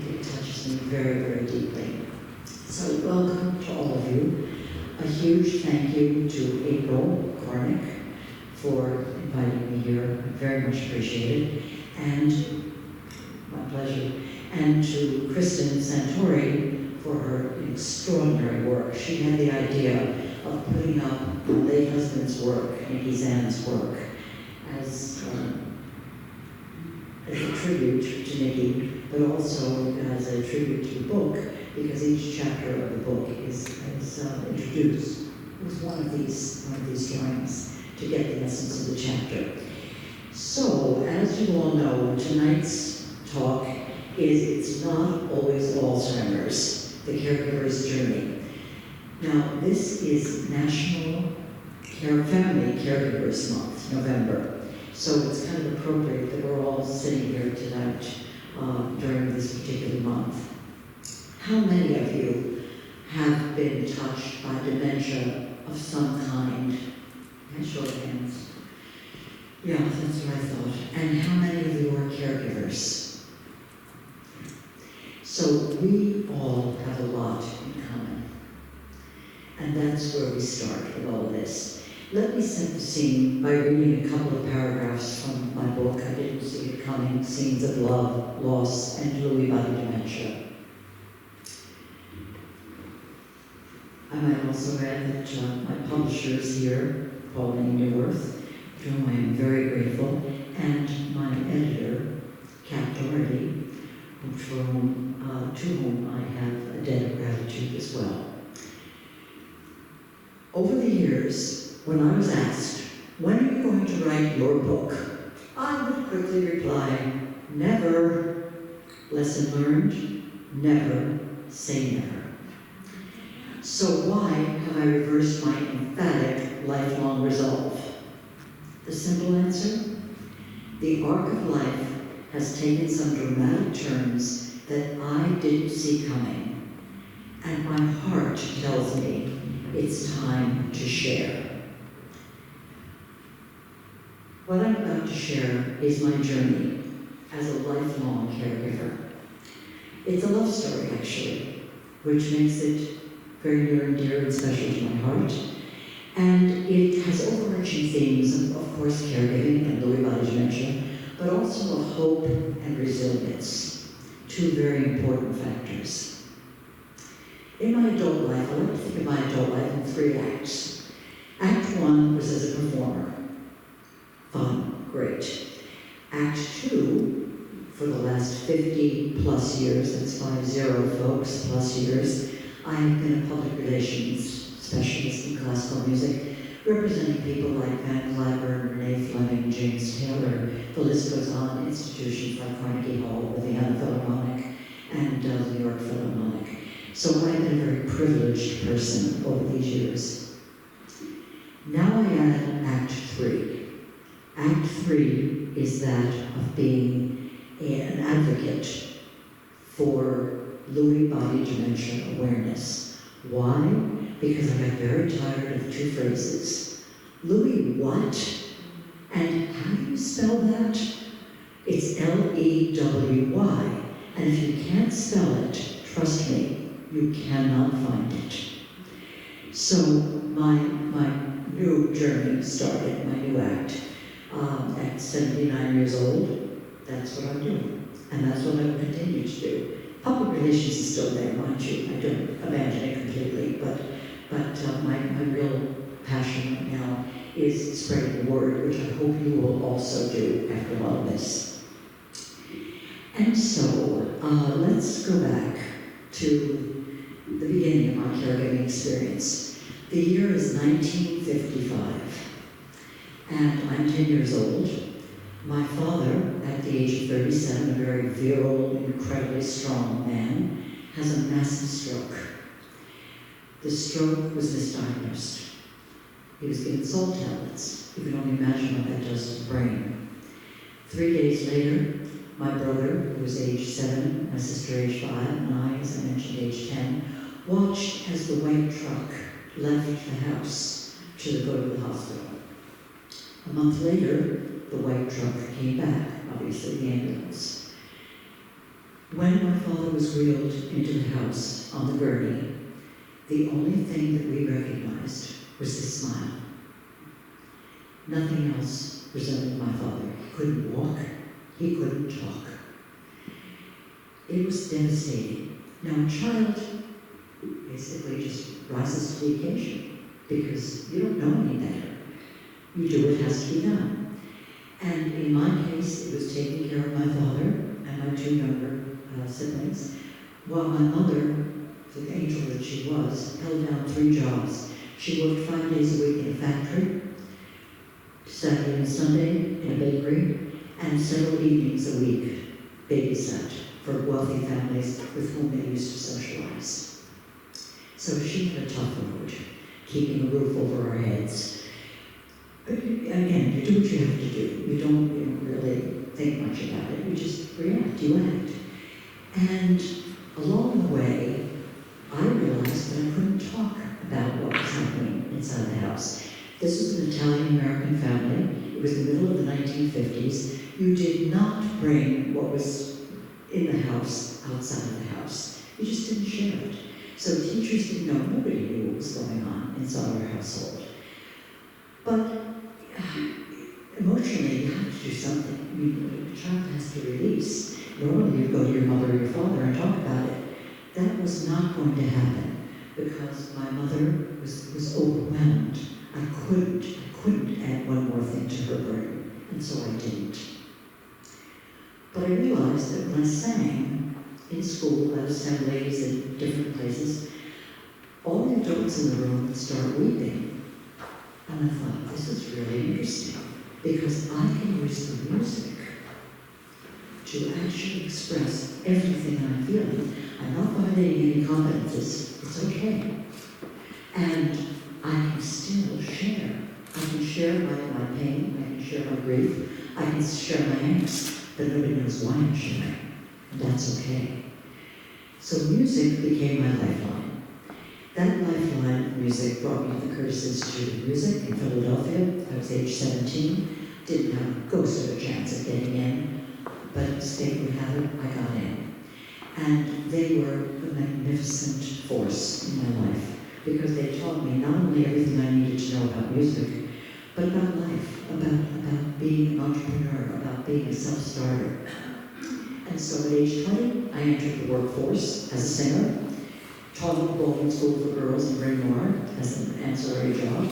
it touches me very, very deeply. So welcome to all of you. A huge thank you to April Cornick for inviting me here. Very much appreciated. And my pleasure. And to Kristen Santori for her extraordinary work. She had the idea of putting up my late husband's work, Nicky Zann's work, as a tribute to Nicky, but also as a tribute to the book, because each chapter of the book is introduced with one of these drawings to get the essence of the chapter. So, as you all know, tonight's talk it's not always Alzheimer's, the caregiver's journey. Now, this is National Family Caregivers Month, November. So it's kind of appropriate that we're all sitting here tonight during this particular month. How many of you have been touched by dementia of some kind? And show of hands. Yeah, that's what I thought. And how many of you are caregivers? So we all have a lot in common. And that's where we start with all of this. Let me set the scene by reading a couple of paragraphs from my book, I Didn't See It Coming, Scenes of Love, Loss, and Lewy Body Dementia. I might also add that my publisher is here, Pauline Newworth, to whom I am very grateful, and my editor, Kat Doherty, to whom I have a debt of gratitude as well. Over the years, when I was asked, when are you going to write your book? I would quickly reply, never. Lesson learned, never say never. So why have I reversed my emphatic lifelong resolve? The simple answer? The arc of life has taken some dramatic turns that I didn't see coming, and my heart tells me it's time to share. What I'm about to share is my journey as a lifelong caregiver. It's a love story, actually, which makes it very near and dear and special to my heart. And it has overarching themes of course, caregiving and Lewy Body Dementia, but also of hope and resilience, two very important factors. In my adult life, I like to think of my adult life in 3 acts. Act 1 was as a performer. Fun, great. Act 2, for the last 50 plus years, that's 50 folks plus years, I have been a public relations specialist in classical music, representing people like Van Cliburn, Renee Fleming, James Taylor. The list goes on, institutions like Carnegie Hall, the Vienna Philharmonic, and the New York Philharmonic. So I've been a very privileged person over these years. Now I add Act 3. Act 3 is that of being an advocate for Lewy Body Dementia awareness. Why? Because I got very tired of 2 phrases. Lewy what? And how do you spell that? It's L-E-W-Y. And if you can't spell it, trust me, you cannot find it. So my new journey started, my new act. At 79 years old, that's what I'm doing. And that's what I will continue to do. Public relations is still there, mind you. I don't abandon it completely, but my real passion right now is spreading the word, which I hope you will also do after all of this. And so, let's go back to the beginning of my caregiving experience. The year is 1955, and I'm 10 years old. My father, at the age of 37, a very virile, incredibly strong man, has a massive stroke. The stroke was misdiagnosed. He was given salt tablets. You can only imagine what that does to the brain. 3 days later, my brother, who was age 7, my sister age 5, and I, as I mentioned, age 10, watched as the white truck left the house to go to the hospital. A month later, the white truck came back, obviously the ambulance. When my father was wheeled into the house on the gurney, the only thing that we recognized was his smile. Nothing else resembled my father. He couldn't walk. He couldn't talk. It was devastating. Now, a child basically just rises to the occasion because you don't know any better. You do what has to be done. And in my case, it was taking care of my father and my two younger siblings, while my mother, the angel that she was, held down 3 jobs. She worked 5 days a week in a factory, Saturday and Sunday in a bakery, and several evenings a week babysat for wealthy families with whom they used to socialize. So she had a tough road, keeping a roof over our heads. But again, you do what you have to do. You don't really think much about it. You just react, you act. And along the way, I realized that I couldn't talk about what was happening inside the house. This was an Italian-American family. It was the middle of the 1950s. You did not bring what was in the house outside of the house. You just didn't share it. So teachers didn't know, nobody knew what was going on inside our household. But emotionally, you have to do something. I mean, the child has to release. Normally, you go to your mother or your father and talk about it. That was not going to happen because my mother was overwhelmed. I couldn't add one more thing to her burden, and so I didn't. But I realized that when I sang in school, at assemblies, in different places, all the adults in the room would start weeping. And I thought, this is really interesting, because I can use the music to actually express everything I'm feeling. I'm not violating any competences. It's okay. And I can still share. I can share my pain, I can share my grief, I can share my angst, but nobody knows why I'm sharing. And that's okay. So music became my lifeline. That lifeline of music brought me to the Curtis Institute of Music in Philadelphia. I was age 17, didn't have a ghost of a chance of getting in, but as fate would have it, I got in. And they were a magnificent force in my life, because they taught me not only everything I needed to know about music, but about life, about being an entrepreneur, about being a self-starter. And so at age 20, I entered the workforce as a singer, taught at the Bowling School for Girls in Bryn Mawr as an ancillary job,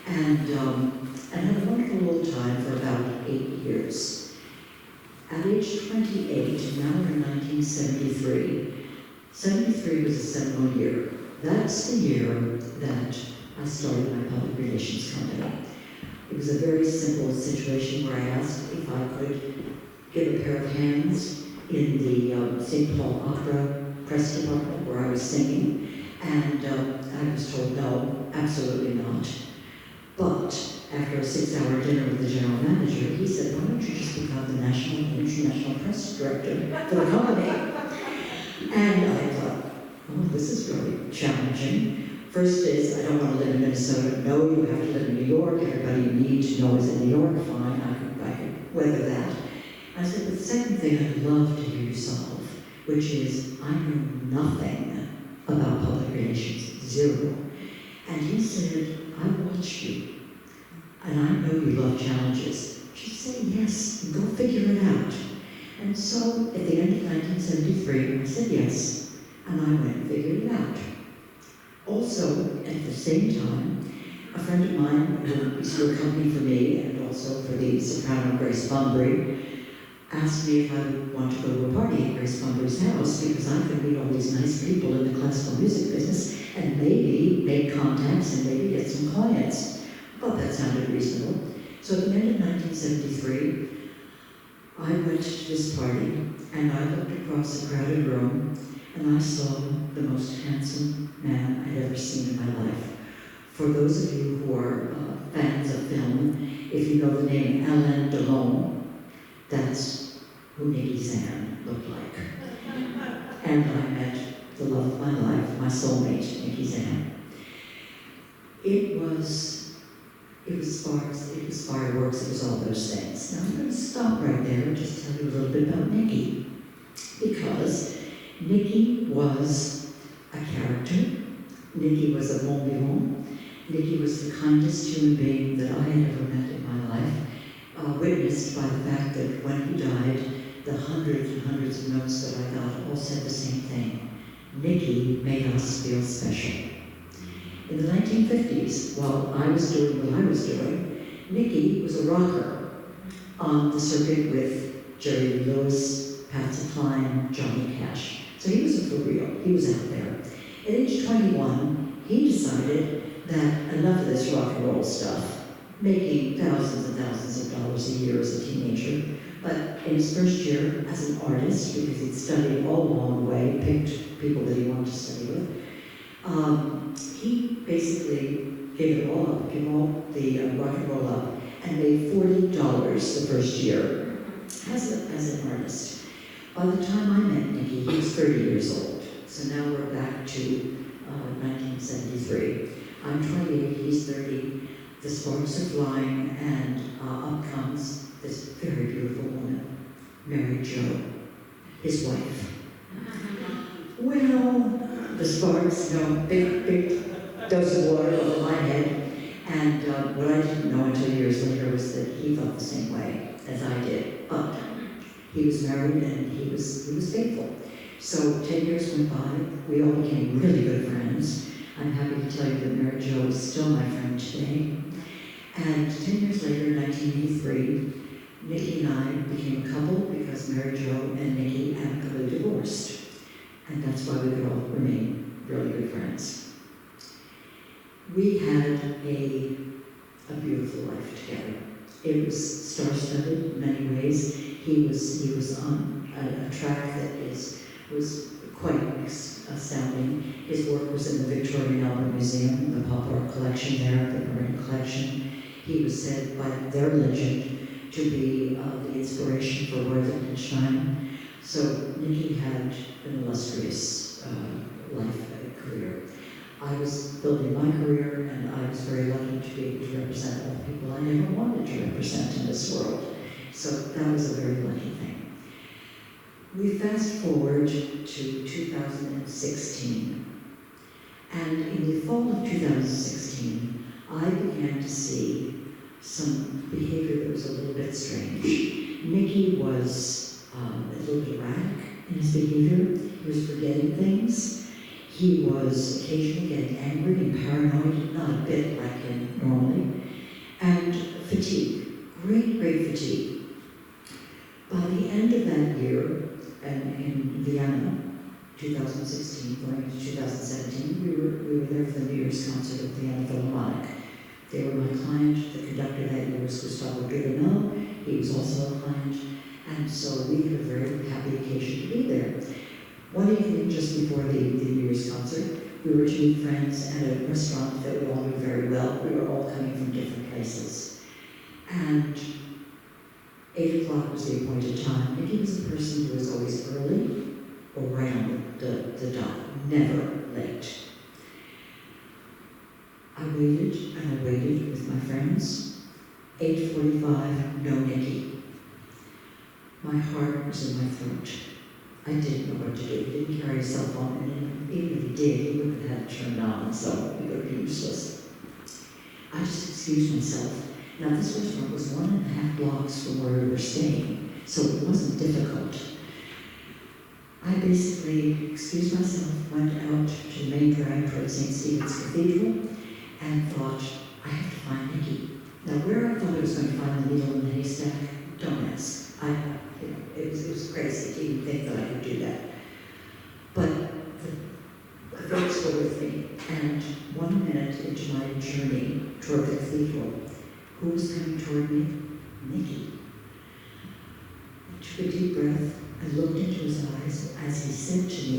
and had a wonderful little time for about 8 years. At age 28, now we're in 1973, 73 was a seminal year. That's the year that I started my public relations company. It was a very simple situation where I asked if I could give a pair of hands in the St. Paul Opera press department where I was singing, and I was told no, absolutely not. But after a 6-hour dinner with the general manager, he said, why don't you just become the national and international press director for the company? And I thought, oh, this is really challenging. First is, I don't want to live in Minnesota. No, you have to live in New York. Everybody you need to know is in New York. Fine, I could weather that. I said, but the second thing I'd love to hear you solve, which is, I know nothing about public relations, zero. And he said, I watched you, and I know you love challenges. Just say yes, and go figure it out. And so, at the end of 1973, I said yes, and I went and figured it out. Also, at the same time, a friend of mine who used to accompany for me, and also for the soprano Grace Bunbury, asked me if I would want to go to a party at Grace Bunbury's house, because I could meet all these nice people in the classical music business, and maybe make contacts and maybe get some clients. Well, that sounded reasonable. So at the end of 1973, I went to this party, and I looked across a crowded room, and I saw the most handsome man I'd ever seen in my life. For those of you who are fans of film, if you know the name Alain Delon, that's who Nicky Zann looked like. And I met the love of my life, my soulmate, Nicky Zann. It was sparks, it was fireworks, it was all those things. Now I'm going to stop right there and just tell you a little bit about Nicky. because Nicky was a character. Nicky was a bon vivant. Nicky was the kindest human being that I had ever met in my life, witnessed by the fact that when he died, the hundreds and hundreds of notes that I got all said the same thing. Nicky made us feel special. In the 1950s, while I was doing what I was doing, Nicky was a rocker on the circuit with Jerry Lewis, Patsy Cline, Johnny Cash. So he was a for real. He was out there. At age 21, he decided that enough of this rock and roll stuff, making thousands and thousands of dollars a year as a teenager, but in his first year as an artist, because he'd studied all along the way, picked people that he wanted to study with, he basically gave it all up, gave all the rock and roll up, and made $40 the first year as an artist. By the time I met Nicky, he was 30 years old. So now we're back to 1973. I'm 28, he's 30. The sparks are flying, and up comes this very beautiful woman, Mary Jo, his wife. Well, the sparks, big dose of water over my head. And what I didn't know until years later was that he felt the same way as I did. But he was married and he was faithful. So 10 years went by, we all became really good friends. I'm happy to tell you that Mary Jo is still my friend today. And 10 years later, 1983, Nicky and I became a couple because Mary Jo and Nicky amicably divorced. And that's why we could all remain really good friends. We had a beautiful life together. It was star-studded in many ways. He was on a track that was quite astounding. His work was in the Victorian Albert Museum, the pop art collection there, the Marine collection. He was said by their legend to be the inspiration for Wittgenstein. So Nicky had an illustrious life career. I was building my career, and I was very lucky to be able to represent all the people I never wanted to represent in this world. So that was a very lucky thing. We fast forward to 2016. And in the fall of 2016, I began to see some behavior that was a little bit strange. Nicky was a little bit erratic in his behavior. He was forgetting things. He was occasionally getting angry and paranoid, not a bit like him normally. And fatigue, great fatigue. By the end of that year, and in Vienna, 2016, going into 2017, we were there for the New Year's concert at the Vienna Philharmonic. They were my client. The conductor that year was Gustavo Dudamel. He was also a client. And so we had a very happy occasion to be there. One evening, just before the New Year's concert, we were to meet friends at a restaurant that we all knew very well. We were all coming from different places. And 8 o'clock was the appointed time. Nicky was a person who was always early or right on the dot, never late. I waited and I waited with my friends. 8:45, no Nicky. My heart was in my throat. I didn't know what to do. He didn't carry a cell phone, and even if he did, he wouldn't have had it turned on, so it would be useless. I just excused myself. Now, this restaurant was 1.5 blocks from where we were staying, so it wasn't difficult. I basically excused myself, went out to the main drag towards St. Stephen's Cathedral, and thought, I have to find Nicky. Now, where I thought I was going to find the needle in the haystack, don't ask. It was crazy to even think that I could do that. But the folks were with me, and 1 minute into my journey toward the cathedral, who was coming toward me? Nicky. I took a deep breath. I looked into his eyes as he said to me,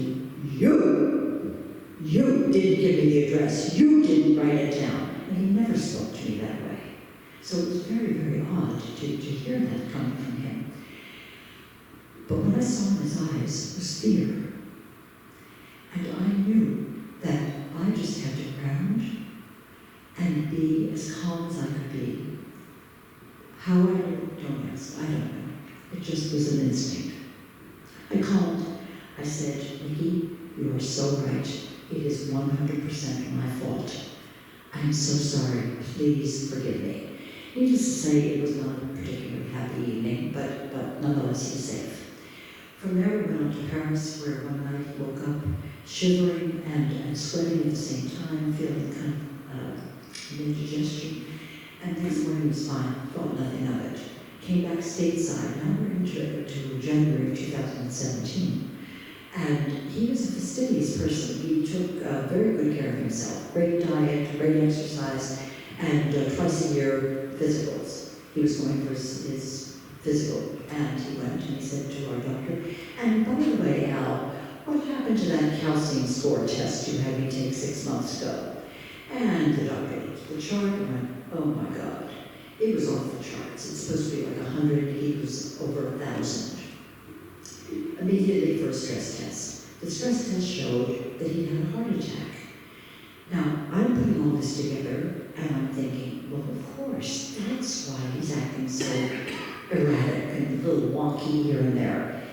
You didn't give me the address. You didn't write it down. And he never spoke to me that way. So it was very, very odd to hear that coming from him. But what I saw in his eyes was fear. And I knew that I just had to ground and be as calm as I could be. How I did, don't ask, I don't know. It just was an instinct. I called I said, Nicky, you are so right. It is 100% my fault. I'm so sorry. Please forgive me. Needless to say, it was not a particularly happy evening, but nonetheless, he was safe. From there, we went on to Paris, where one night he woke up shivering and sweating at the same time, feeling kind of indigestion. And the next morning he was fine, thought nothing of it. Came back stateside. Now we're into January of 2017. And he was a fastidious person. He took very good care of himself. Great diet, great exercise, and twice a year physicals. He was going for his physical, and he went and he said to our doctor, and by the way, Al, what happened to that calcium score test you had me take 6 months ago? And the doctor looked at the chart and went, oh my God. It was off the charts. It's supposed to be like 100, he was over 1,000. Immediately for a stress test. The stress test showed that he had a heart attack. Now, I'm putting all this together, and I'm thinking, well, of course, that's why he's acting so erratic and a little wonky here and there.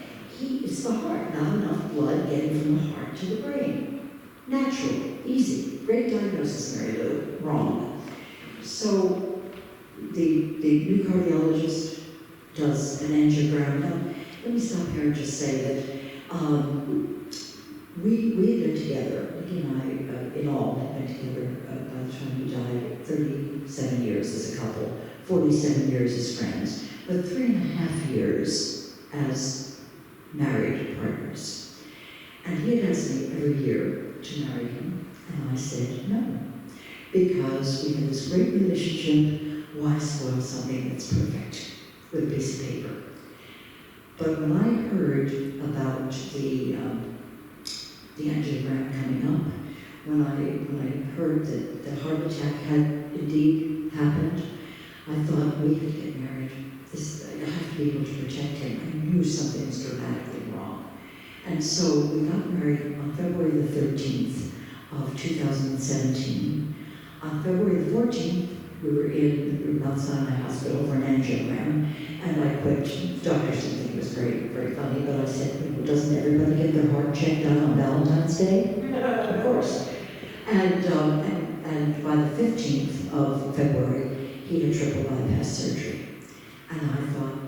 It's the heart, not enough blood getting from the heart to the brain. Natural, easy, great diagnosis, Mary Lou. Wrong. So the new cardiologist does an angiogram. Now, let me stop here and just say that we had been together, Nicky and I, in all, had been together by the time he died, 37 years as a couple, 47 years as friends, but 3.5 years as married partners. And he had asked me every year to marry him, and I said no, because we had this great relationship. Why spoil something that's perfect with a piece of paper? But when I heard about the angiogram coming up, when I heard that the heart attack had indeed happened, I thought we could get married. I have to be able to protect him. I knew something was dramatically wrong. And so we got married on February the 13th of 2017. On February the 14th, we were outside my hospital for an angiogram, and I quit. Doctors didn't think it was very, very funny, but I said, well, doesn't everybody get their heart checked out on Valentine's Day? Of course. And by the 15th of February, he had triple bypass surgery. And I thought,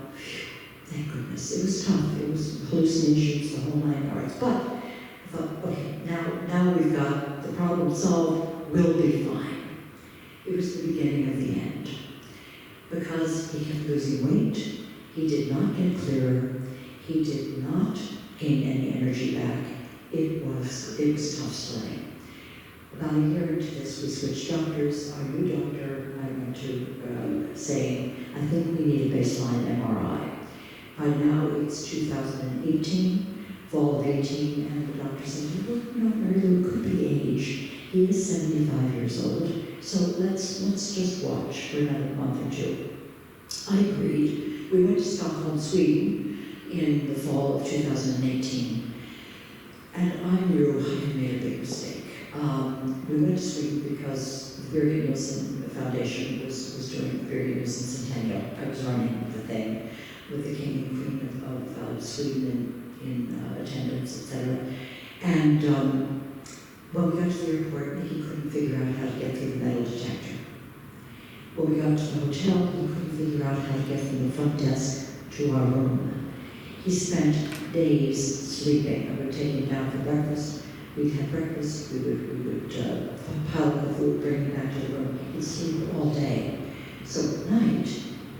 thank goodness. It was tough. It was hallucinations, the whole 9 yards. But I thought, okay, now we've got the problem solved, we'll be fine. It was the beginning of the end. Because he kept losing weight, he did not get clearer, he did not gain any energy back. It was tough sledding. About a year into this, we switched doctors. Our new doctor, I went to saying, I think we need a baseline MRI. By now, it's 2018, fall of 18, and the doctor said, well, Mary Lou, could be age. He is 75 years old, so let's just watch for another month or two. I agreed. We went to Stockholm, Sweden in the fall of 2018, and I knew I had made a big mistake. We went to Sweden because the Birgit Nilsson Foundation was doing the Birgit Nilsson Centennial. I was running the thing with the King and Queen of Sweden in attendance, etc. And when we got to the airport, he couldn't figure out how to get through the metal detector. When we got to the hotel, he couldn't figure out how to get from the front desk to our room. He spent days sleeping. I would take him down for breakfast. We'd have breakfast. We would pile up the food, bring him back to the room. He'd sleep all day. So at night,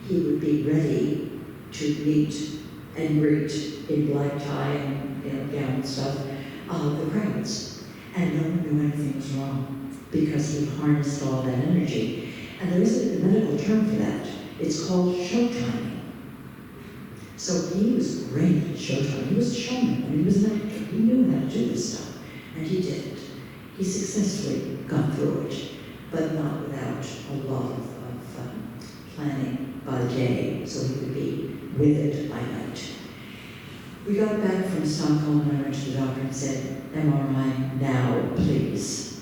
he would be ready to meet and greet in black tie and gown and stuff, the crowds. And no one knew anything was wrong because he harnessed all that energy. And there is a medical term for that. It's called showtiming. So he was great at showtime. He was a showman, and he was an actor. He knew how to do this stuff, and he did it. He successfully got through it, but not without a lot of planning by day, so he could be with it by night. We got back from Stockholm, and I went to the doctor and said, MRI now, please.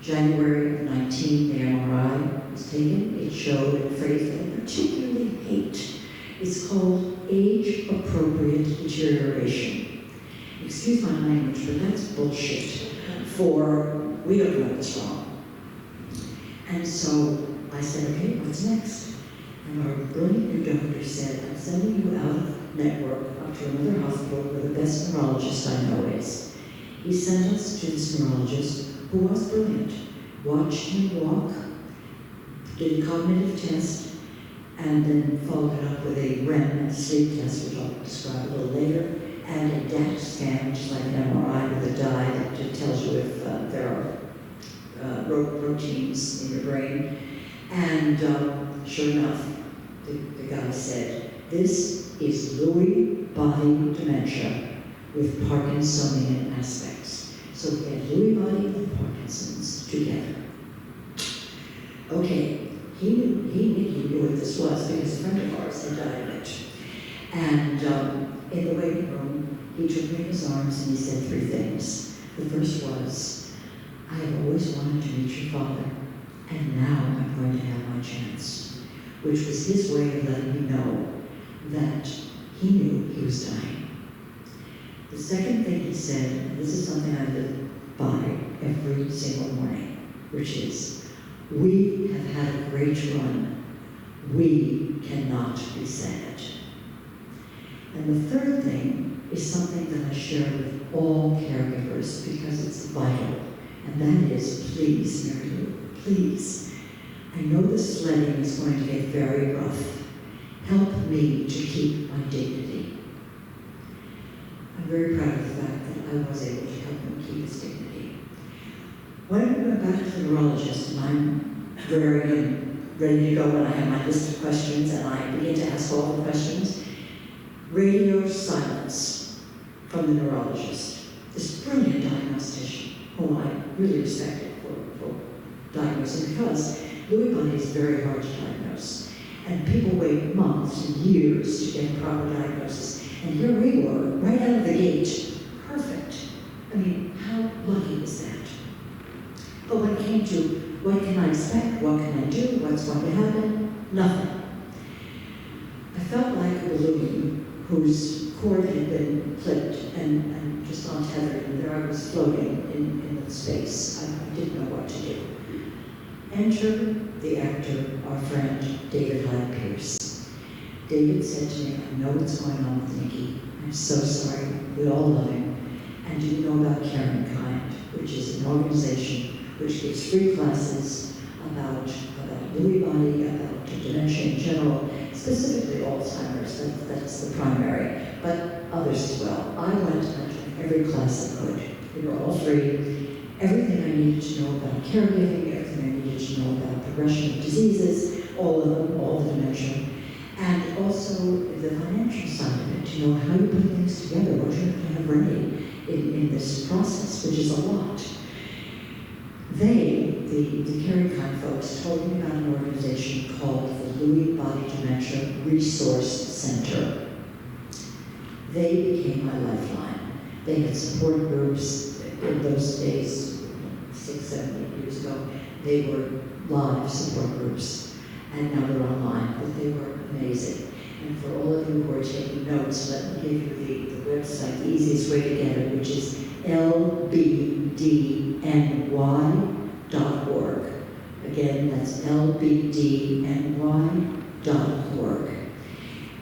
January of 19, the MRI was taken. It showed a phrase that I particularly hate. It's called age-appropriate deterioration. excuse my language, but that's bullshit, for we don't know what's wrong. And so I said, okay, what's next? And our brilliant new doctor said, I'm sending you out of network up to another hospital where the best neurologist I know is. He sent us to this neurologist who was brilliant. Watched him walk, did a cognitive test, and then followed it up with a REM sleep test, which I'll describe a little later, and a DAT scan, which is like an MRI with a dye that tells you if there are proteins in your brain. And sure enough, the guy said, this is Lewy Body Dementia with Parkinsonian aspects. So we had Lewy Body and Parkinson's together. Okay, he knew what this was because a friend of ours had died of it. And in the waiting room, he took me in his arms and he said three things. The first was, I have always wanted to meet your father, and now I'm going to have my chance, which was his way of letting me know that he knew he was dying. The second thing he said, and this is something I live by every single morning, which is, we have had a great run. We cannot be sad. And the third thing is something that I share with all caregivers because it's vital, and that is, please, Mary Lou, please. I know the sledding is going to get very rough. Help me to keep my dignity. I'm very proud of the fact that I was able to help him keep his dignity. When I went back to the neurologist, and I'm very ready to go when I have my list of questions, and I begin to ask all the questions, radio silence from the neurologist, this brilliant diagnostician, whom I really respected for diagnosing, because Lewy body is very hard to diagnose. And people wait months and years to get proper diagnosis. And here we were, right out of the gate, perfect. I mean, how lucky is that? But when it came to what can I expect, what can I do, what's going to happen, nothing. I felt like a balloon whose cord had been clipped and just untethered, and there I was floating in space. I didn't know what to do. Enter the actor, our friend, David Hyde Pierce. David said to me, I know what's going on with Nicky. I'm so sorry. We all love him. And do you know about Caring Kind, which is an organization which gives free classes about Lewy body, about dementia in general, specifically Alzheimer's, that's the primary, but others as well. I went and I took every class I could. They were all free. Everything I needed to know about caregiving, everything I needed to know about progression of diseases, all of them, all the dementia, and also the financial side of it, to know how you put things together, what you have to have ready in this process, which is a lot. They, the Caring Kind folks, told me about an organization called the Lewy Body Dementia Resource Center. They became my lifeline. They had support groups in those days, 6, 7, 8 years ago. They were live support groups, and now they're online, but they were amazing. And for all of you who are taking notes, let me give you the website, the easiest way to get it, which is lbdny.org. Again, that's lbdny.org.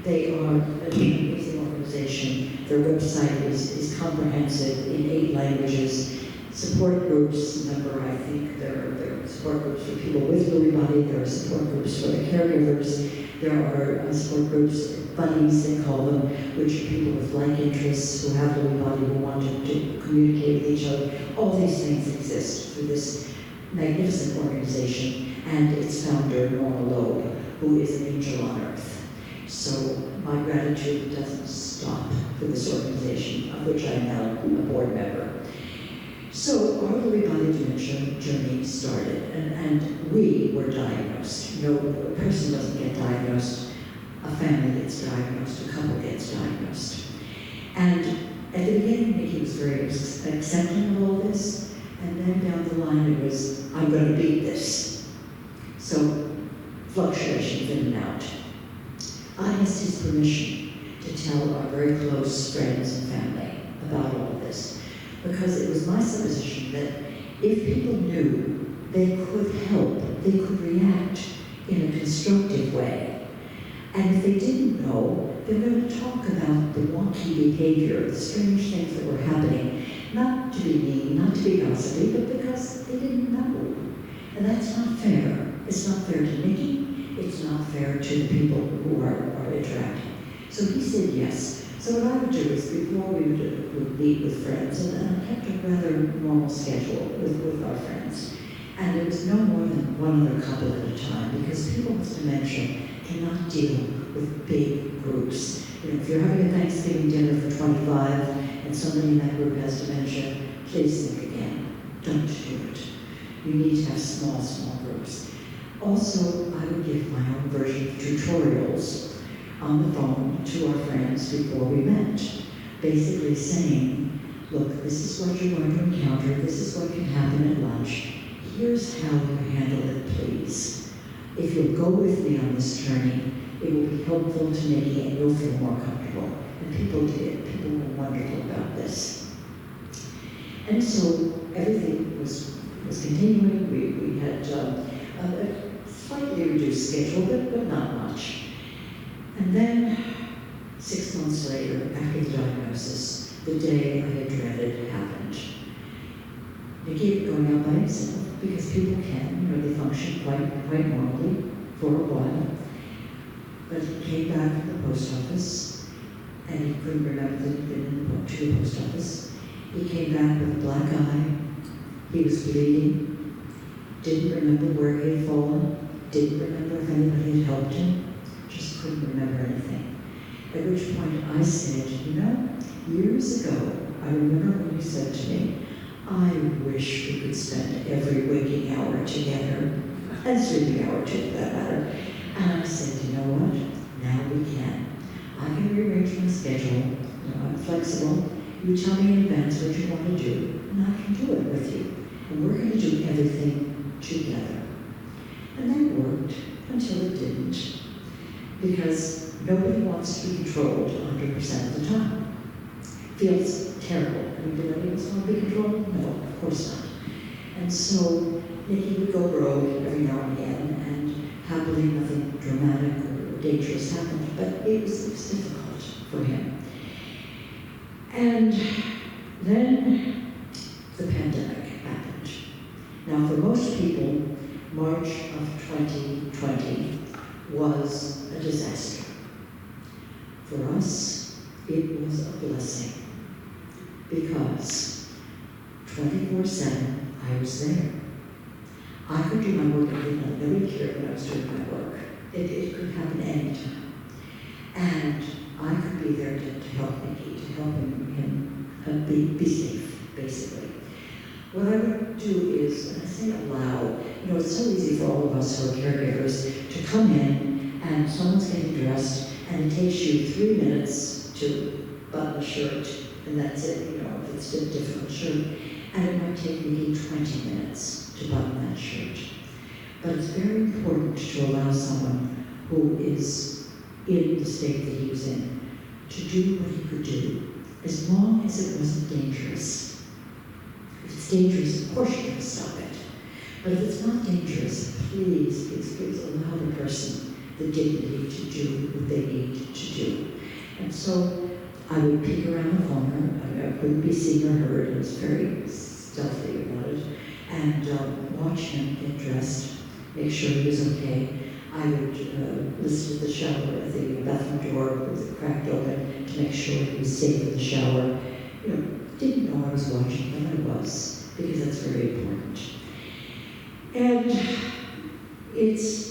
They are an amazing organization. Their website is comprehensive in 8 languages. Support groups, number, I think there are support groups for people with Lewy body, there are support groups for the caregivers, there are support groups, buddies they call them, which are people with like interests who have Lewy body, who want to communicate with each other. All these things exist through this magnificent organization, and its founder, Norma Loeb, who is an angel on earth. So my gratitude doesn't stop for this organization, of which I am now a board member. So our Lewy body dementia journey started, and we were diagnosed. No, a person doesn't get diagnosed, a family gets diagnosed, a couple gets diagnosed. And at the beginning, Nicky was very accepting of all this, and then down the line it was, I'm going to beat this. So fluctuations in and out. I asked his permission to tell our very close friends and family about all because it was my supposition that if people knew they could help, they could react in a constructive way. And if they didn't know, they were going to talk about the wonky behavior, the strange things that were happening, not to be mean, not to be gossipy, but because they didn't know. And that's not fair. It's not fair to Nicky. It's not fair to the people who are interacting. So he said yes. So what I would do is, before we would meet with friends, and I kept a rather normal schedule with our friends. And there was no more than one other couple at a time, because people with dementia cannot deal with big groups. You know, if you're having a Thanksgiving dinner for 25 and somebody in that group has dementia, please think again. Don't do it. You need to have small groups. Also, I would give my own version of tutorials on the phone to our friends before we met, basically saying, look, this is what you're going to encounter, this is what can happen at lunch, here's how you handle it, please. If you'll go with me on this journey, it will be helpful to Nicky and you'll feel more comfortable. And people did. People were wonderful about this. And so everything was continuing. We had a slightly reduced schedule, but not much. And then 6 months later, after the diagnosis, the day I had dreaded happened. Nicky was going out by himself, because people can, you know, they function quite normally for a while. But he came back from the post office, and he couldn't remember that he'd been to the post office. He came back with a black eye. He was bleeding. Didn't remember where he had fallen. Didn't remember if anybody had helped him. Just couldn't remember anything. At which point I said, you know, years ago, I remember when you said to me, I wish we could spend every waking hour together, and sleeping hour too, for that matter. And I said, you know what? Now we can. I can rearrange my schedule. You know, I'm flexible. You tell me in advance what you want to do, and I can do it with you. And we're going to do everything together. And that worked until it didn't. Because nobody wants to be controlled 100% of the time. Feels terrible. I mean, do any of us want to be controlled? No, of course not. And so Nicky would go rogue every now and again, and happily nothing dramatic or dangerous happened, but it was difficult for him. And then the pandemic happened. Now, for most people, March of 2020 was a disaster. For us, it was a blessing, because 24/7, I was there. I could do my work at midnight. Nobody cared when I was doing my work. It could happen anytime. And I could be there to help Nicky, to help him be safe, basically. What I would do is, and I say it loud, you know, it's so easy for all of us who are caregivers to come in and someone's getting dressed and it takes you 3 minutes to button a shirt, and that's it, you know, if it's a difficult shirt. And it might take Nicky 20 minutes to button that shirt. But it's very important to allow someone who is in the state that he was in to do what he could do, as long as it wasn't dangerous. If it's dangerous, of course you can stop it. But if it's not dangerous, please, please, please allow the person the dignity to do what they need to do. And so I would peek around the corner. I couldn't be seen or heard. I was very stealthy about it. And watch him get dressed, make sure he was okay. I would listen to the shower at the bathroom door with it cracked open to make sure he was safe in the shower. You know, didn't know I was watching, but I was, because that's very important. And it's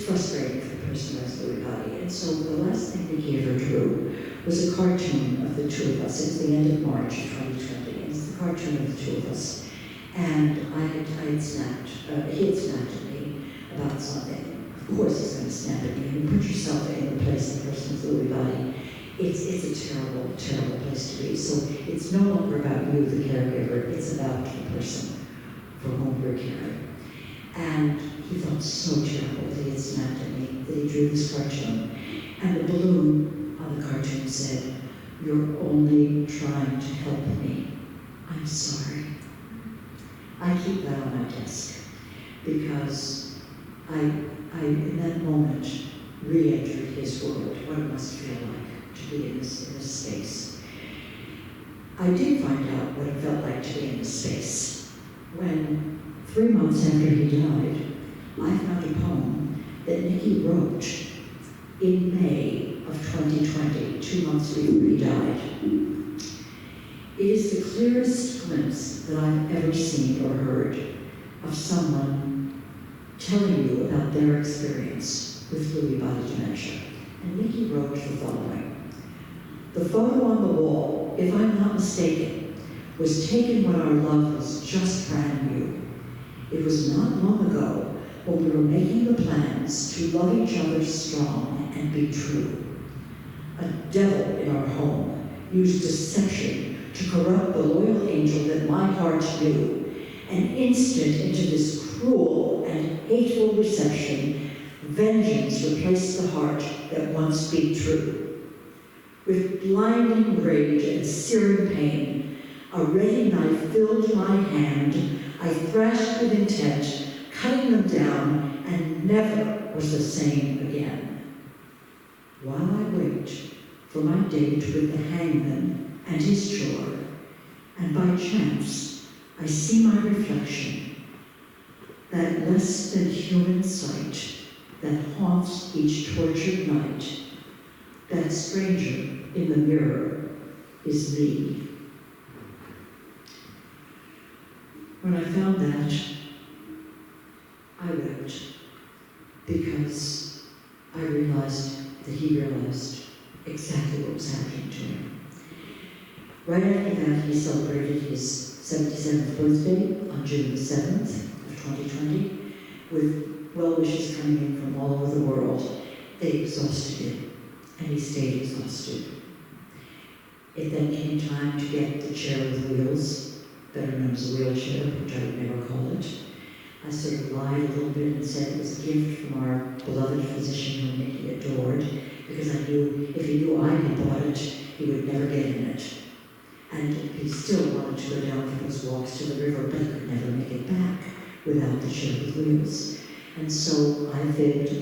frustrating for the person who has Lewy body. And so the last thing Nicky ever drew was a cartoon of the two of us. It was the end of March of 2020. It's the cartoon of the two of us. And he had snapped at me about something. Of course he's going to snap at me. And put yourself in the place of the person with Lewy body. It's a terrible, terrible place to be. So it's no longer about you, the caregiver. It's about the person for whom you're caring. And he felt so terrible that he had snapped at me, that he drew this cartoon. And the balloon on the cartoon said, You're only trying to help me. I'm sorry. I keep that on my desk because I in that moment, re-entered his world, what it must feel like to be in this space. I did find out what it felt like to be in this space. When 3 months after he died, I found a poem that Nicky wrote in May of 2020, 2 months before he died. It is the clearest glimpse that I've ever seen or heard of someone telling you about their experience with Lewy Body Dementia. And Nicky wrote the following. The photo on the wall, if I'm not mistaken, was taken when our love was just brand new. It was not long ago when we were making the plans to love each other strong and be true. A devil in our home used deception to corrupt the loyal angel that my heart knew. An instant into this cruel and hateful reception, vengeance replaced the heart that once beat true. With blinding rage and searing pain, a ready knife filled my hand. I thrashed with intent, cutting them down, and never was the same again. While I wait for my date with the hangman and his chore, and by chance I see my reflection, that less than human sight that haunts each tortured night. That stranger in the mirror is thee. When I found that, I wept because I realized that he realized exactly what was happening to him. Right after that, he celebrated his 77th birthday on June the 7th of 2020 with well wishes coming in from all over the world. They exhausted him, and he stayed exhausted. It then came time to get the chair with wheels, better known as a wheelchair, which I would never call it. I sort of lied a little bit and said it was a gift from our beloved physician whom Nicky adored, because I knew if he knew I had bought it, he would never get in it. And he still wanted to go down for those walks to the river, but he could never make it back without the chair with wheels. And so I fibbed,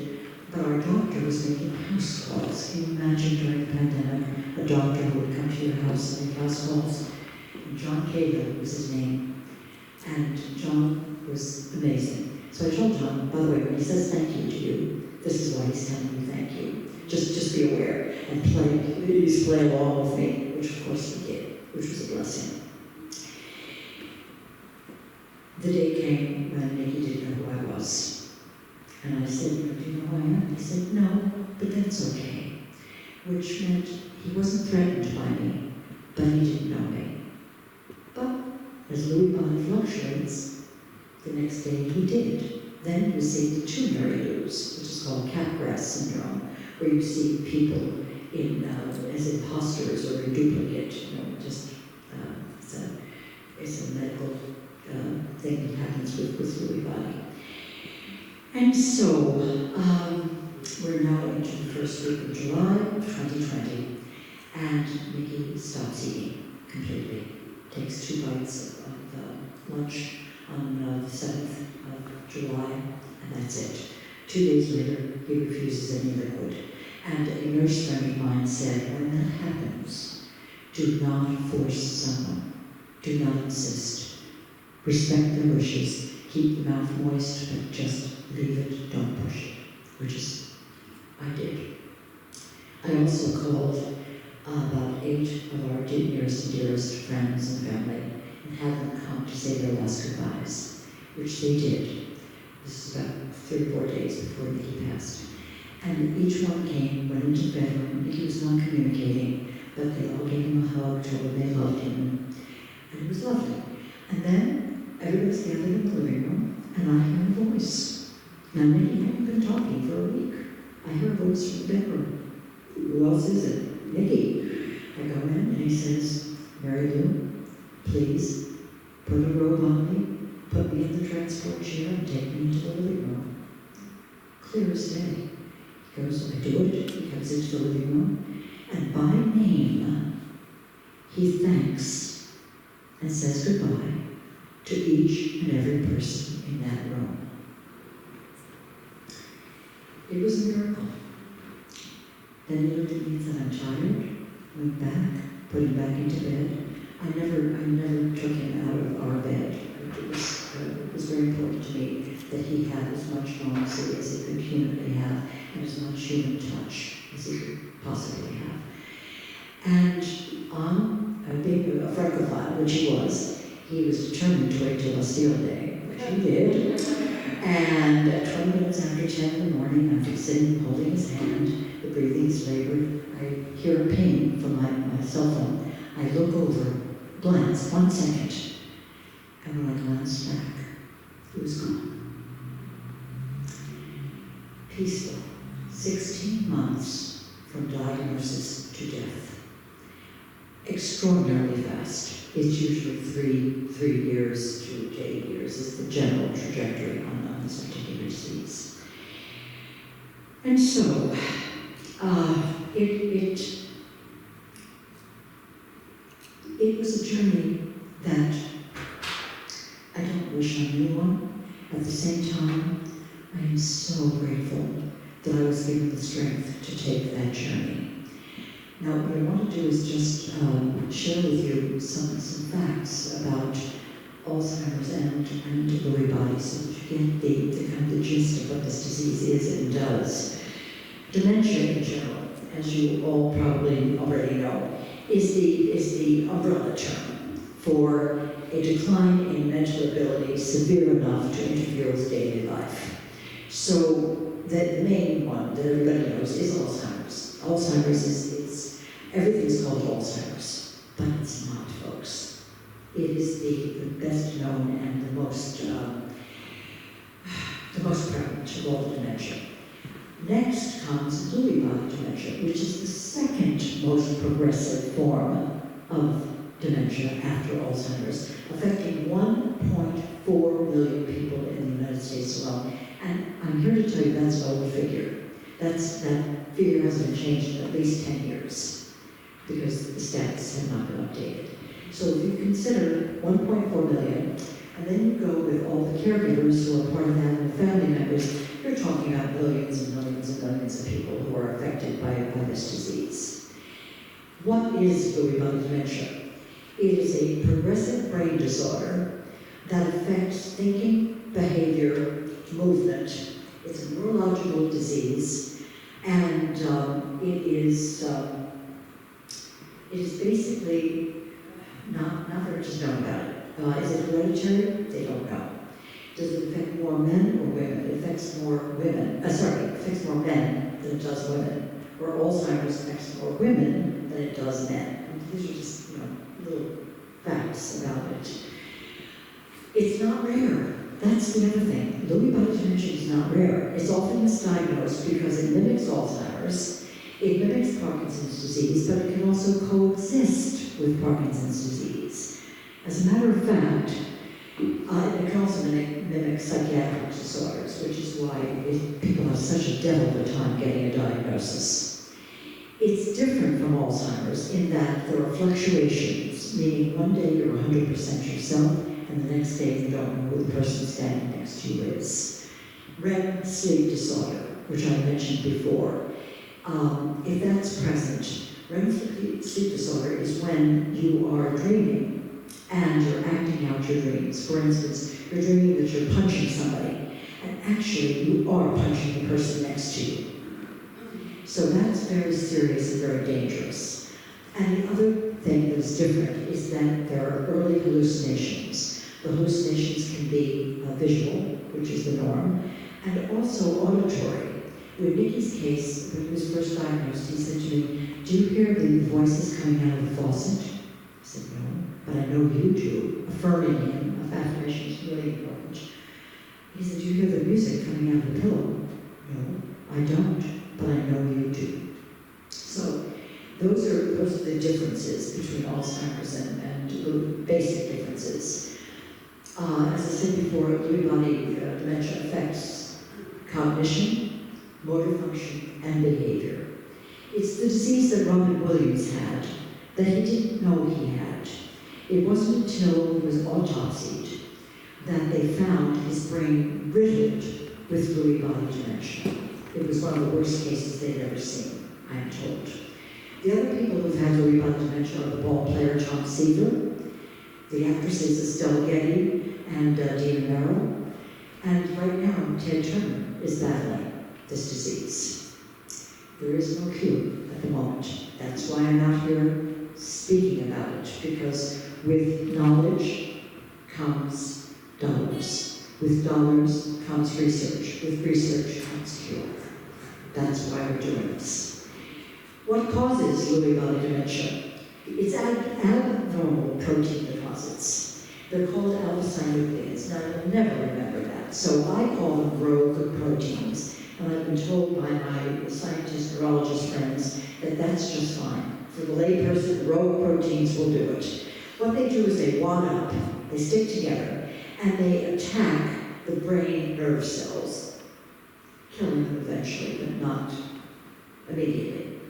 but our doctor was making house calls. Can you imagine during the pandemic, a doctor who would come to your house and make house calls? And John Cahill was his name. And John was amazing. So I told John, by the way, when he says thank you to you, this is why he's telling you thank you. Just be aware and please play along with me, which of course he did, which was a blessing. The day came when Nicky didn't know who I was. And I said, do you know who I am? He said, no, but that's okay. Which meant he wasn't threatened by me, but he didn't know me. But as Lewy Body fluctuates, the next day he did. Then you see the two Mary Lou's, which is called cat-grass syndrome, where you see people in as imposters or in duplicate. You know, just it's a medical thing that happens with Lewy Body. And so we're now into the first week of July of 2020, and Nicky stops eating completely. Takes 2 bites of lunch on the 7th of July, and that's it. 2 days later, he refuses any liquid. And a nurse friend of mine said, when that happens, do not force someone. Do not insist. Respect their wishes. Keep the mouth moist, but just leave it, don't push it, which is, I did. I also called about 8 of our nearest and dearest friends and family and had them come to say their last goodbyes, which they did. This is about 3 or 4 days before Nicky passed. And each one came, went into the bedroom. Nicky was not communicating, but they all gave him a hug, told him they loved him, and it was lovely. And then everybody's gathered in the living room, and I hear a voice. Now, Nicky hadn't been talking for a week. I hear a voice from the bedroom. Who else is it? Nicky. I go in, and he says, Mary Lou, please put a robe on me, put me in the transport chair, and take me into the living room. Clear as day. He goes, I do it. He comes into the living room, and by name, he thanks and says goodbye to each and every person in that room. It was a miracle. Then he looked at me and said, I'm tired, went back, put him back into bed. I never took him out of our bed. It was very important to me that he had as much normalcy as he could humanly have and as much human touch as he could possibly have. And being a francophile, which he was determined to wait till Bastille Day, which he did. And at 20 minutes after 10 in the morning, after sitting holding his hand, the breathing is labored, I hear a ping from my cell phone. I look over, glance, 1 second, and when I glanced back, he was gone. Peaceful. 16 months from diagnosis to death. Extraordinarily fast. It's usually three years to 8 years is the general trajectory on this particular disease. And so, it was a journey that I don't wish on anyone. At the same time, I am so grateful that I was given the strength to take that journey. Now, what I want to do is just share with you some facts about Alzheimer's and Lewy body so that you get the kind of the gist of what this disease is and does. Dementia in general, as you all probably already know, is the umbrella term for a decline in mental ability severe enough to interfere with daily life. So the main one that everybody knows is Alzheimer's. Alzheimer's is everything's called Alzheimer's, but it's not, folks. It is the best known and the most prevalent of all the dementia. Next comes Lewy Body Dementia, which is the second most progressive form of dementia after Alzheimer's, affecting 1.4 million people in the United States alone. And I'm here to tell you that's an old figure. That figure hasn't been changed in at least 10 years because the stats have not been updated. So if you consider 1.4 million, and then you go with all the caregivers who are part of that and the family members, you're talking about millions and millions and millions of people who are affected by this disease. What is Lewy body dementia? It is a progressive brain disorder that affects thinking, behavior, movement. It's a neurological disease, and it is basically not very much known about it. Is it hereditary? They don't know. Does it affect more men or women? It affects more women. It affects more men than it does women. Or Alzheimer's affects more women than it does men. And these are just little facts about it. It's not rare. That's the other thing. Lewy body dementia is not rare. It's often misdiagnosed because it mimics Alzheimer's. It mimics Parkinson's disease, but it can also coexist with Parkinson's disease. As a matter of fact, it can also mimic psychiatric disorders, which is why people have such a devil of a time getting a diagnosis. It's different from Alzheimer's in that there are fluctuations, meaning one day you're 100% yourself, and the next day you don't know who the person standing next to you is. REM sleep disorder, which I mentioned before. If that's present, REM sleep disorder is when you are dreaming and you're acting out your dreams. For instance, you're dreaming that you're punching somebody, and actually you are punching the person next to you. So that's very serious and very dangerous. And the other thing that's different is that there are early hallucinations. The hallucinations can be visual, which is the norm, and also auditory. In Nicky's case, when he was first diagnosed, he said to me, "Do you hear the voices coming out of the faucet?" I said, "No, but I know you do." Affirming him, affirmation is really important. He said, "Do you hear the music coming out of the pillow?" "No, I don't, but I know you do." So those are the differences between Alzheimer's and the basic differences. As I said before, Lewy body dementia affects cognition, motor function, and behavior. It's the disease that Robin Williams had that he didn't know he had. It wasn't until he was autopsied that they found his brain riddled with Lewy Body Dementia. It was one of the worst cases they'd ever seen, I'm told. The other people who've had Lewy Body Dementia are the ball player Tom Seaver, the actresses Estelle Getty and Dina Merrill, and right now Ted Turner is battling this disease. There is no cure at the moment. That's why I'm out here speaking about it, because with knowledge comes dollars. With dollars comes research. With research comes cure. That's why we're doing this. What causes Lewy Body Dementia? It's abnormal protein deposits. They're called alpha-synucleins. Now, you'll never remember that. So I call them rogue proteins. And I've been told by my scientist, neurologist friends that that's just fine. For the layperson, rogue proteins will do it. What they do is they wad up, they stick together, and they attack the brain nerve cells, killing them eventually, but not immediately.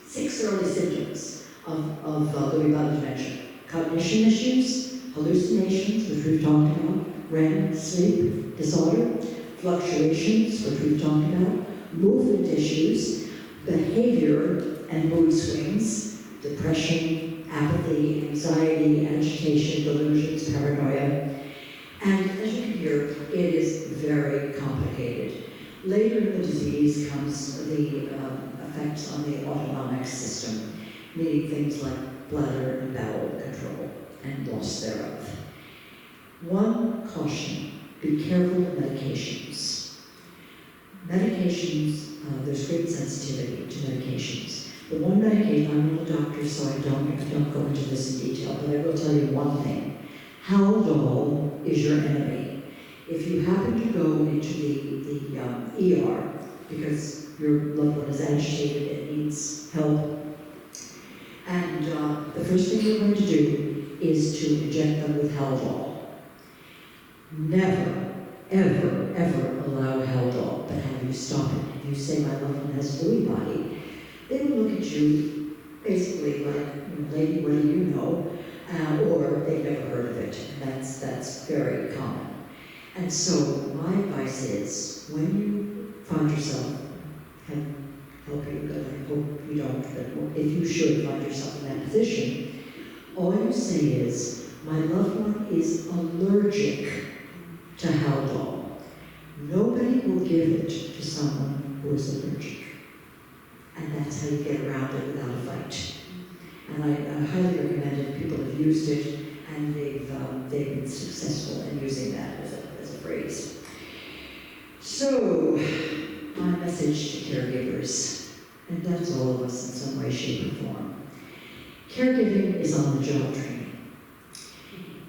6 early symptoms of Lewy Body Dementia: cognition issues, hallucinations, which we've talked about, REM, sleep disorder, fluctuations, which we've talked about, movement issues, behavior and mood swings, depression, apathy, anxiety, agitation, delusions, paranoia. And as you can hear, it is very complicated. Later in the disease comes the effects on the autonomic system, meaning things like bladder and bowel control and loss thereof. One caution: be careful of medications. Medications, there's great sensitivity to medications. The one medication, I'm not a doctor, so I don't go into this in detail, but I will tell you one thing. Haldol is your enemy. If you happen to go into the ER because your loved one is agitated and needs help, and the first thing you're going to do is to inject them with Haldol. Never, ever, ever allow Haldol, but have you stop it. If you say my loved one has Lewy body, they will look at you basically like, lady, what do you know? Or they've never heard of it. That's very common. And so my advice is, when you find yourself, and help you, but I hope you don't, but if you should find yourself in that position, all you say is, my loved one is allergic to Haldol. Nobody will give it to someone who is allergic. And that's how you get around it without a fight. And I highly recommend it. People have used it, and they've been successful in using that as a phrase. So, my message to caregivers, and that's all of us in some way, shape, or form. Caregiving is on the job training.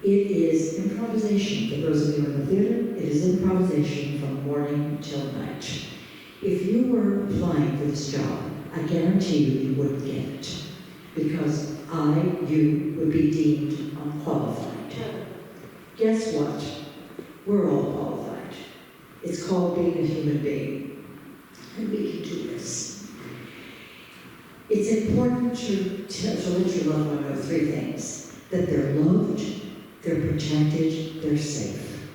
It is improvisation. For those of you in the theater, it is improvisation from morning till night. If you were applying for this job, I guarantee you wouldn't get it, because you would be deemed unqualified. Guess what? We're all qualified. It's called being a human being, and we can do this. It's important to let your loved one know 3 things: that they're loved, they're protected, they're safe.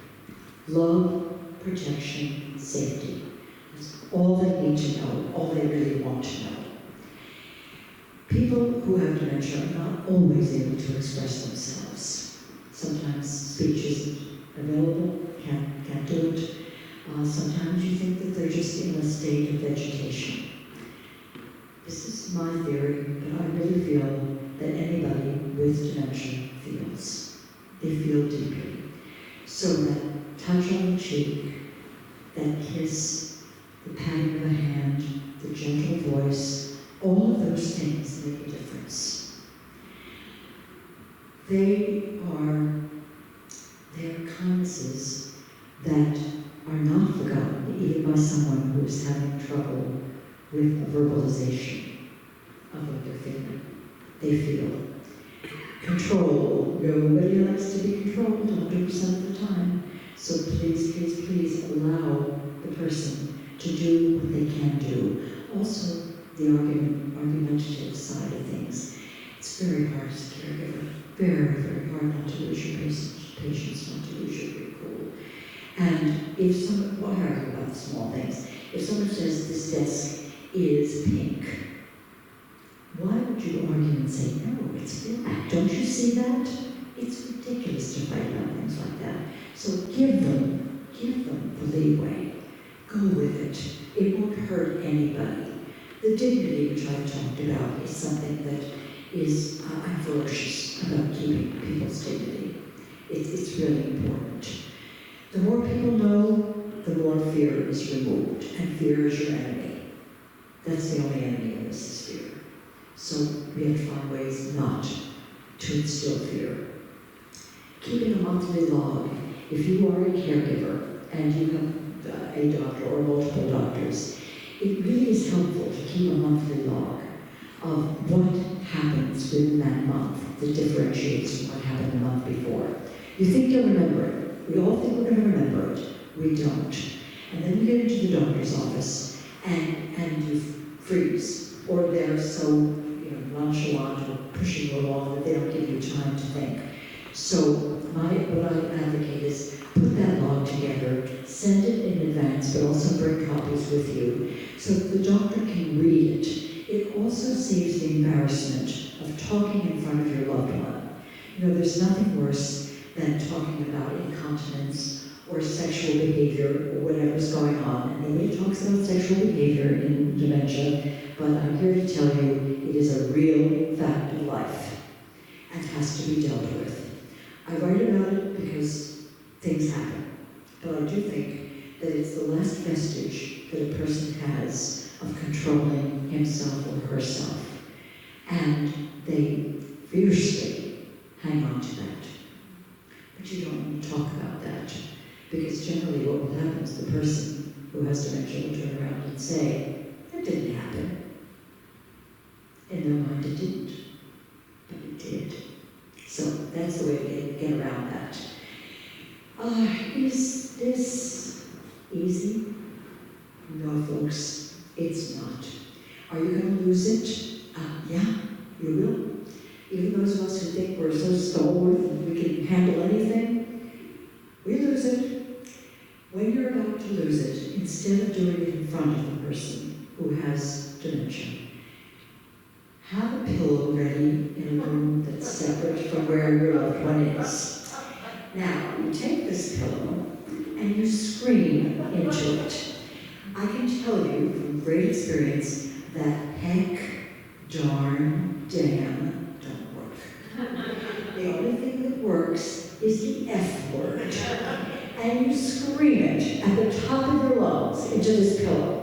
Love, protection, safety. That's all they need to know, all they really want to know. People who have dementia are not always able to express themselves. Sometimes speech isn't available, can't do it. Sometimes you think that they're just in a state of vegetation. This is my theory, but I really feel that anybody with dementia feels. They feel deeply. So that touch on the cheek, that kiss, the patting of the hand, the gentle voice, all of those things make a difference. They are kindnesses that are not forgotten, even by someone who is having trouble with verbalization of what they're feeling. They feel. Control. Nobody likes to be controlled 100% of the time. So please, please, please allow the person to do what they can do. Also, the argumentative side of things. It's very hard as a caregiver. Very, very hard not to lose your patience, not to lose your cool. And if someone, why argue about the small things? If someone says this desk is pink, why would you argue and say, no, it's black? Don't you see that? It's ridiculous to fight about things like that. So give them the leeway. Go with it. It won't hurt anybody. The dignity which I've talked about is something that is, I'm ferocious about keeping people's dignity. It's really important. The more people know, the more fear is removed, and fear is your enemy. That's the only enemy in this is fear. So we have to find ways not to instill fear. Keeping a monthly log. If you are a caregiver and you have a doctor or multiple doctors, it really is helpful to keep a monthly log of what happens within that month that differentiates from what happened the month before. You think you'll remember it. We all think we're going to remember it. We don't. And then you get into the doctor's office and you freeze. Or they're so nonchalant or pushing you along that they don't give you time to think. So what I advocate is put that log together, send it in advance, but also bring copies with you so that the doctor can read it. It also saves the embarrassment of talking in front of your loved one. There's nothing worse than talking about incontinence or sexual behavior or whatever's going on. And nobody talks about sexual behavior in dementia, but I'm here to tell you it is a real fact of life and has to be dealt with. I write about it because things happen, but I do think that it's the last vestige that a person has of controlling himself or herself, and they fiercely hang on to that. But you don't want to talk about that, because generally what will happen is the person who has dementia will turn around and say, that didn't happen. In their mind it didn't, but it did. So that's the way to get around that. Is this easy? No, folks, it's not. Are you going to lose it? Yeah, you will. Even those of us who think we're so stalwart and we can handle anything, we lose it. When you're about to lose it, instead of doing it in front of the person who has dementia, have a pillow ready in a room that's separate from where your loved one is. Now, you take this pillow and you scream into it. I can tell you from great experience that heck, darn, damn don't work. The only thing that works is the F word. And you scream it at the top of your lungs into this pillow.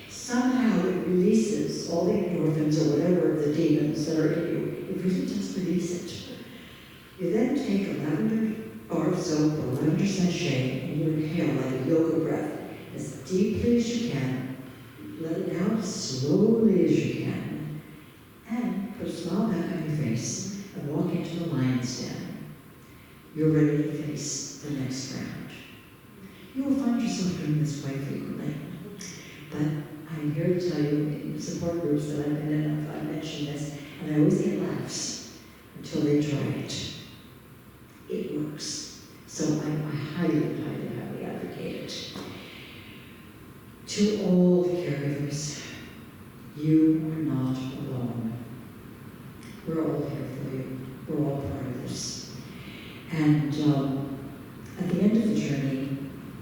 Somehow it releases all the endorphins or whatever of the demons that are in you. It really does release it. You then take a lavender bar soap or lavender sachet and you inhale like a yoga breath as deeply as you can. Let it out as slowly as you can. And put a smile back on your face and walk into the lion's den. You're ready to face the next round. You will find yourself doing this quite frequently. But I'm here to tell you, in support groups that I've been in, I've mentioned this, and I always get laughs until they try it. It works. So I highly, highly, highly advocate it. To all the caregivers, you are not alone. We're all here for you. We're all part of this. And at the end of the journey,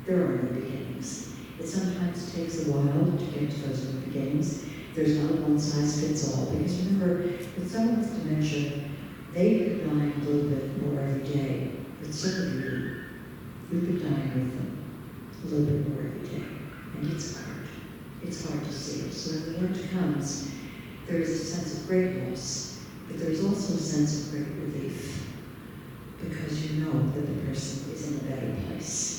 there are no beginnings. It sometimes takes a while to get to those new beginnings. There's not a one-size-fits-all, because remember, with someone with dementia, they could die a little bit more every day, but so do you. You've been dying with them a little bit more every day, and it's hard. It's hard to see. So when the end comes, there is a sense of great loss, but there's also a sense of great relief, because you know that the person is in a better place.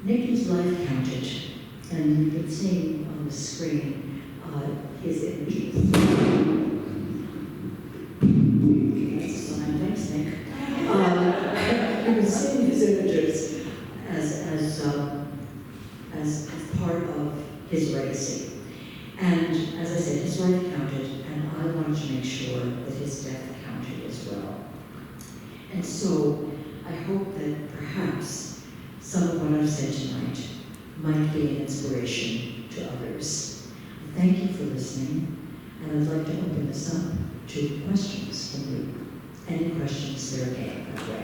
Nicky's life counted, and you've been seeing on the screen his images. That's a sign. Thanks, Nick. You've been seeing his images as part of his legacy. And as I said, his life counted, and I wanted to make sure that his death counted as well. And so I hope that perhaps some of what I've said tonight might be an inspiration to others. Thank you for listening, and I'd like to open this up to questions from you. Any questions there again, by the way?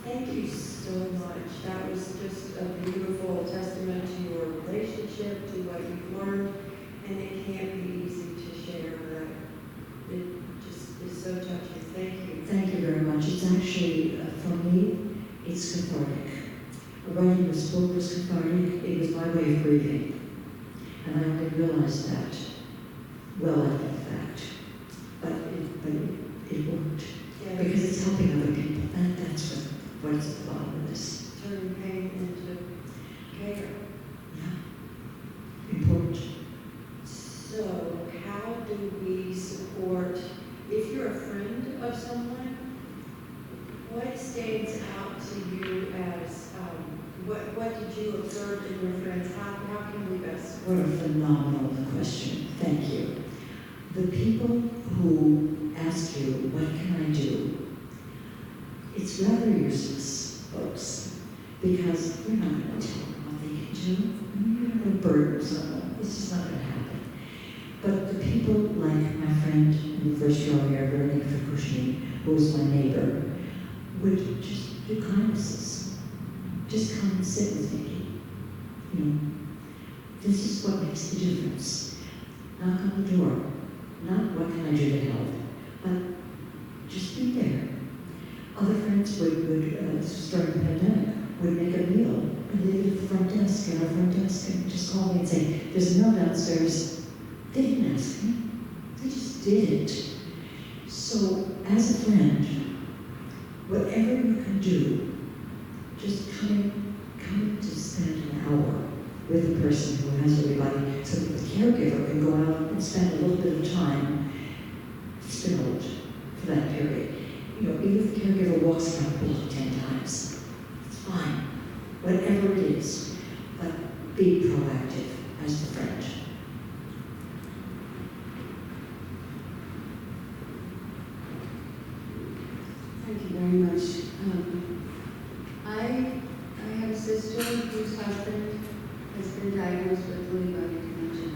Thank you so much. That was just a beautiful testament to your relationship, to what you've learned, and it can't be easy to share, but it just is so touching. Thank you. Thank you very much. It's actually, for me, it's cathartic. Writing this book was cathartic. It was my way of grieving. And I only realized that well after the fact. But it worked. Yeah, Because it's helping other people. And that's what's at the bottom of this. turning pain into care. Yeah. Important. So, how do we support, if you're a friend of someone, what stands out to you as, what did you observe in your friends? How can we best support? What a phenomenal question. Thank you. The people who ask you, what can I do? It's rather useless, folks, because you're not going to tell them what they can do. You're not going to burden someone. It's just not going to happen. But the people like my friend in the first row here, Nicky Zann, who was my neighbor, would just do kindnesses. Just come and sit with Nicky. You know, this is what makes the difference. Knock on the door. Not what can I do to help, but just be there. Other friends would during the pandemic, would make a meal and leave it at the front desk, at our front desk, and just call me and say, there's a meal downstairs. They didn't ask me. They just did it. So, as a friend, whatever you can do, just coming to spend an hour with a person who has Lewy Body, so that the caregiver can go out and spend a little bit of time spilled for that period. You know, even if the caregiver walks around the block 10 times, it's fine. Whatever it is, but be proactive as the friend. Thank you very much. I have a sister whose husband has been diagnosed with Lewy Body Dementia.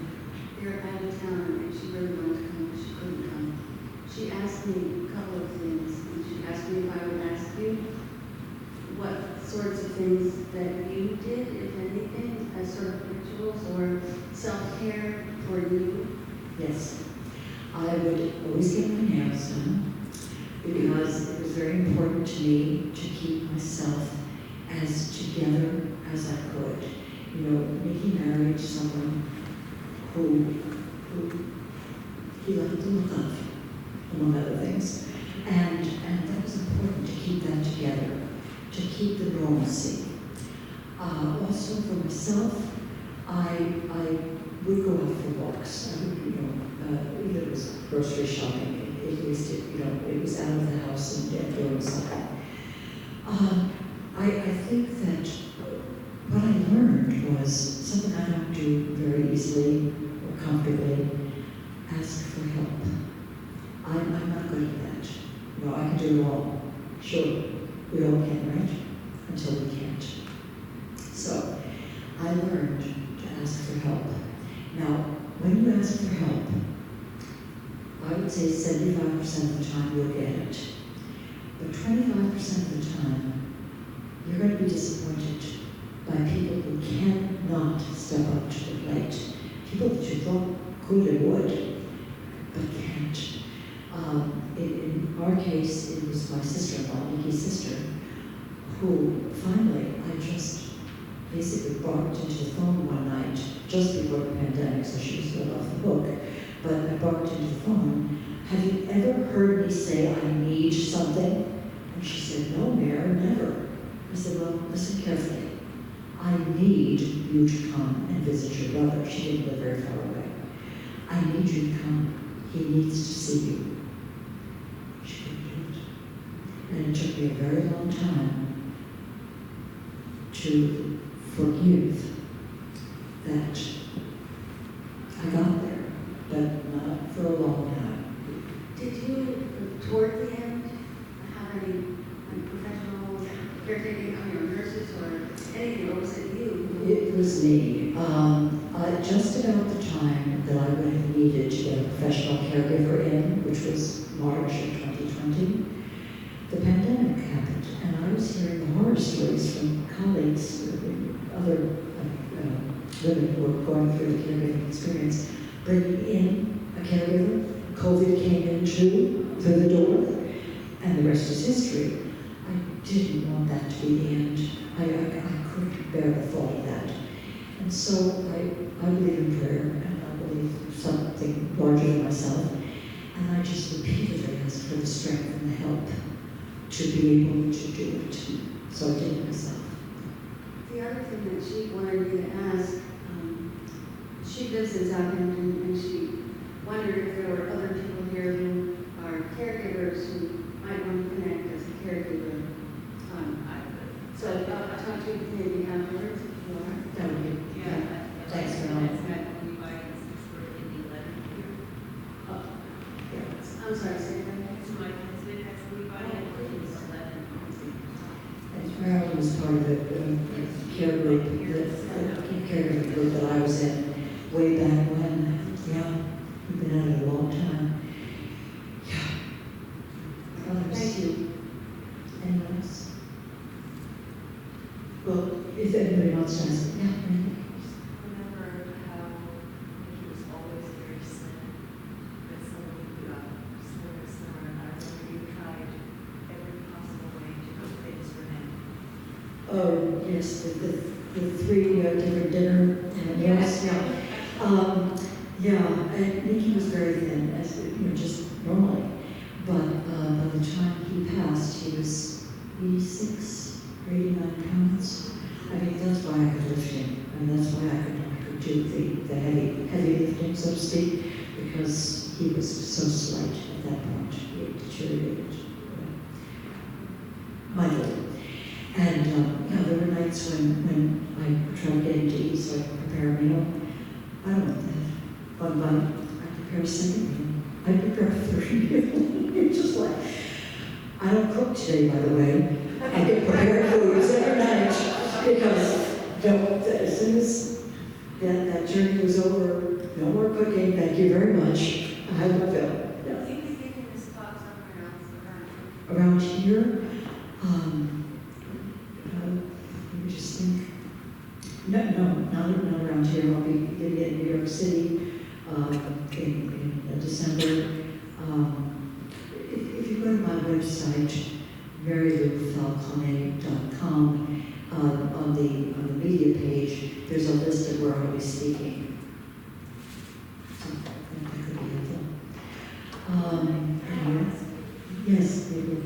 They're out of town and she really wanted to come, but she couldn't come. She asked me a couple of things, and she asked me if I would ask you what sorts of things that you did, if anything, as sort of rituals or self-care for you. Yes. I would always get my nails done because it was very important to me to keep myself as together as I could. You know, Nicky married someone who he liked the look of, among other things. And that was important to keep that together, to keep the normalcy. Also for myself, I would go out for walks. I would, either it was grocery shopping, at least it was out of the house and doing something. I think that what I learned was something I don't do very easily or comfortably, ask for help. I'm not good at that. You know, I can do it all. Sure, we all can, right? Until we can't. So, I learned to ask for help. Now, when you ask for help, I would say 75% of the time you'll get it. But 25% of the time, you're going to be disappointed by people who cannot step up to the plate. People that you thought could and would, but can't. In our case, it was my sister-in-law, Nicky's sister, who finally, I just basically barked into the phone one night, just before the pandemic, so she was let off the hook. But I barked into the phone, have you ever heard me say I need something? And she said, no, Mary, never. I said, well, listen carefully. I need you to come and visit your brother. She didn't live very far away. I need you to come. He needs to see you. She couldn't do it. And it took me a very long time to forgive that I got there, but not for a long time. Did you, toward the end, have any professional caretaking on your nurses or anything, or was it you? It was me. Just about the time that I would have needed to get a professional caregiver in, which was March of 2020, the pandemic happened, and I was hearing the horror stories from colleagues, other women who were going through the caregiving experience, bringing in a caregiver. COVID came in too, through the door, and the rest is history. I didn't want that to be the end. I couldn't bear the thought of that. And so I believe in prayer, and I believe something larger than myself, and I just repeatedly asked for the strength and the help to be able to do it. So I did it myself. The other thing that she wanted me to ask, she lives in Southampton, and she wondered if there were other people here who are caregivers who might want to connect as a caregiver. So I'll talk to you maybe afterwards if you are. That would be, Yeah. Thanks for That's all. met Lewy Body in the 11th year. I'm sorry, say that again. So my husband has Lewy Body in the 11th. And Marilyn was part of the care group, the caregiving group that I was in way back when. Yeah, we've been at it a long time. Yeah. Others? Thank you. Anyone else? Well, if anybody wants to ask, yeah. Remember how he was always very slim, but suddenly he got slimmer and slimmer, and I remember you tried every possible way to do things for him. Oh, yes, the three different dinner meals. Yeah, and Nicky was very thin, as just normally. But by the time he passed, he was 86, 89 pounds. I mean, that's why I could lift him. I mean, that's why I could do the heavy lifting, so to speak, because he was so slight at that point. He had deteriorated mightily. And there were nights when I tried getting to eat so I could prepare a meal. I don't want that. One bite, I prepare a second meal. I prepare a third meal. It's just like, I don't cook today, by the way. I get prepared foods every night because as soon as that journey was over, no more cooking, thank you very much. I will fill. I think he's giving this talk somewhere else Around here, let me just think. No, not around here. I'll be giving it in New York City in December. If you go to my website, marylou.falcone.com, on the media page, there's a list of where I'll be speaking. So that could be helpful. Anyway. Yes, maybe.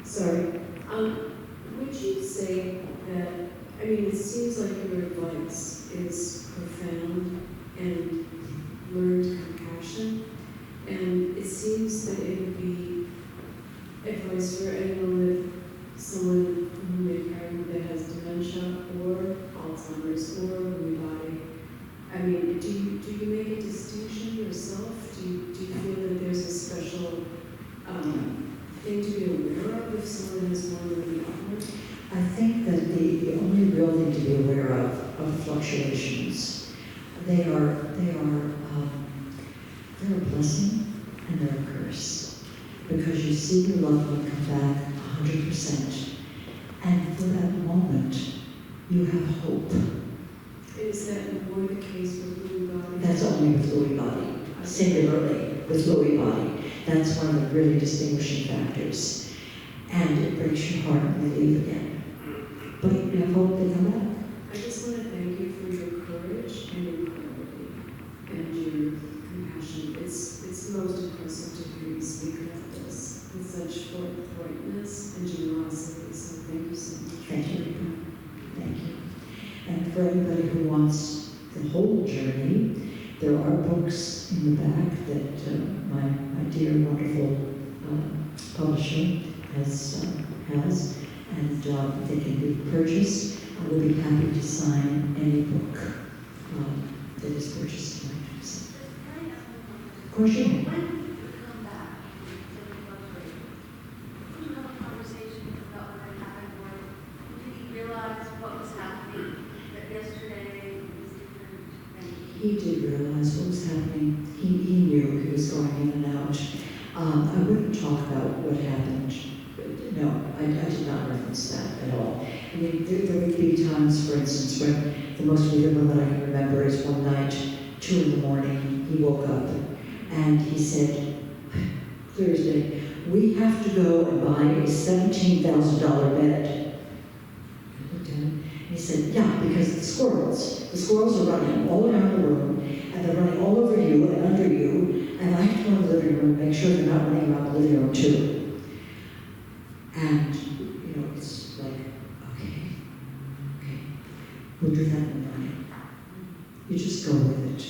Sorry. Would you say that, I mean, it seems like your advice is profound and learned compassion, and it seems that it would be advice for anyone with someone who may carry that has dementia or Alzheimer's or Lewy body. I mean, do you make a distinction yourself? Do you feel that there's a special thing to be aware of if someone has one or the other? I think that the only real thing to be aware of are fluctuations. They are they're a blessing and they're a curse, because you see your loved one come back 100%, and for that moment you have hope. Is that more the case with Lewy body? That's only with Lewy body, singularly with Lewy body. That's one of the really distinguishing factors, and it breaks your heart when they leave again. But you have hope they come back. I just want to thank you for your courage and your clarity and your compassion. It's most impressive to hear you speak about this with such forthrightness and generosity. So thank you so much. Thank you. Thank you. And for anybody who wants the whole journey, there are books in the back that my dear, wonderful publisher has, and they can be purchased. I will be happy to sign any book that is purchased tonight. So, of course you can. When did you come back to the country? Did you have a conversation about what had happened, or did you realize what was happening, that yesterday was different than He did realize what was happening. He knew he was going in and out. I wouldn't talk about what happened. No, I did not reference that at all. I mean, there would be times, for instance, when the most vivid one that I can remember is one night, 2 in the morning, he woke up and he said, clear as day, we have to go and buy a $17,000 bed. I looked at him, and he said, yeah, because the squirrels are running all around the room, and they're running all over you and under you, and I have to go in the living room and make sure they're not running around the living room too. And, you know, it's like, okay, we'll do that in the morning. You just go with it.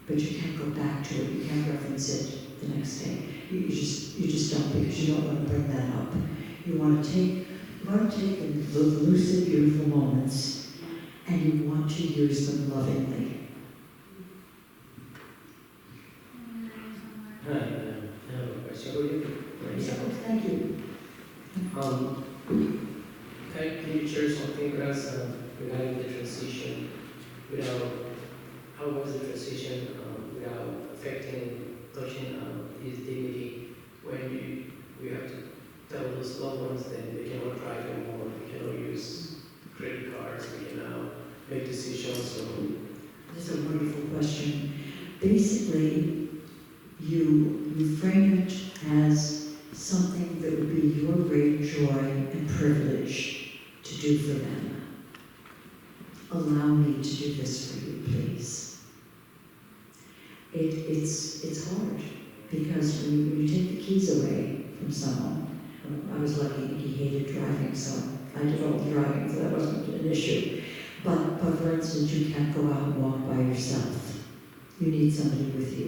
But you can't go back to it. You can't reference it the next day. You just don't, because you don't want to bring that up. You want to take the lucid, beautiful moments, and you want to use them lovingly. Hi, I have a question for you. Thank you. Can you share something with us regarding the transition, how was the transition without affecting, touching his dignity when we have to tell those loved ones that they cannot drive anymore, they cannot use credit cards, we can now make decisions on. This is a wonderful question. Basically, you frame it as something that would be your great joy and privilege to do for them. Allow me to do this for you, please. It's hard, because when you take the keys away from someone, I was lucky he hated driving, so I did all the driving, so that wasn't an issue. But for instance, you can't go out and walk by yourself. You need somebody with you.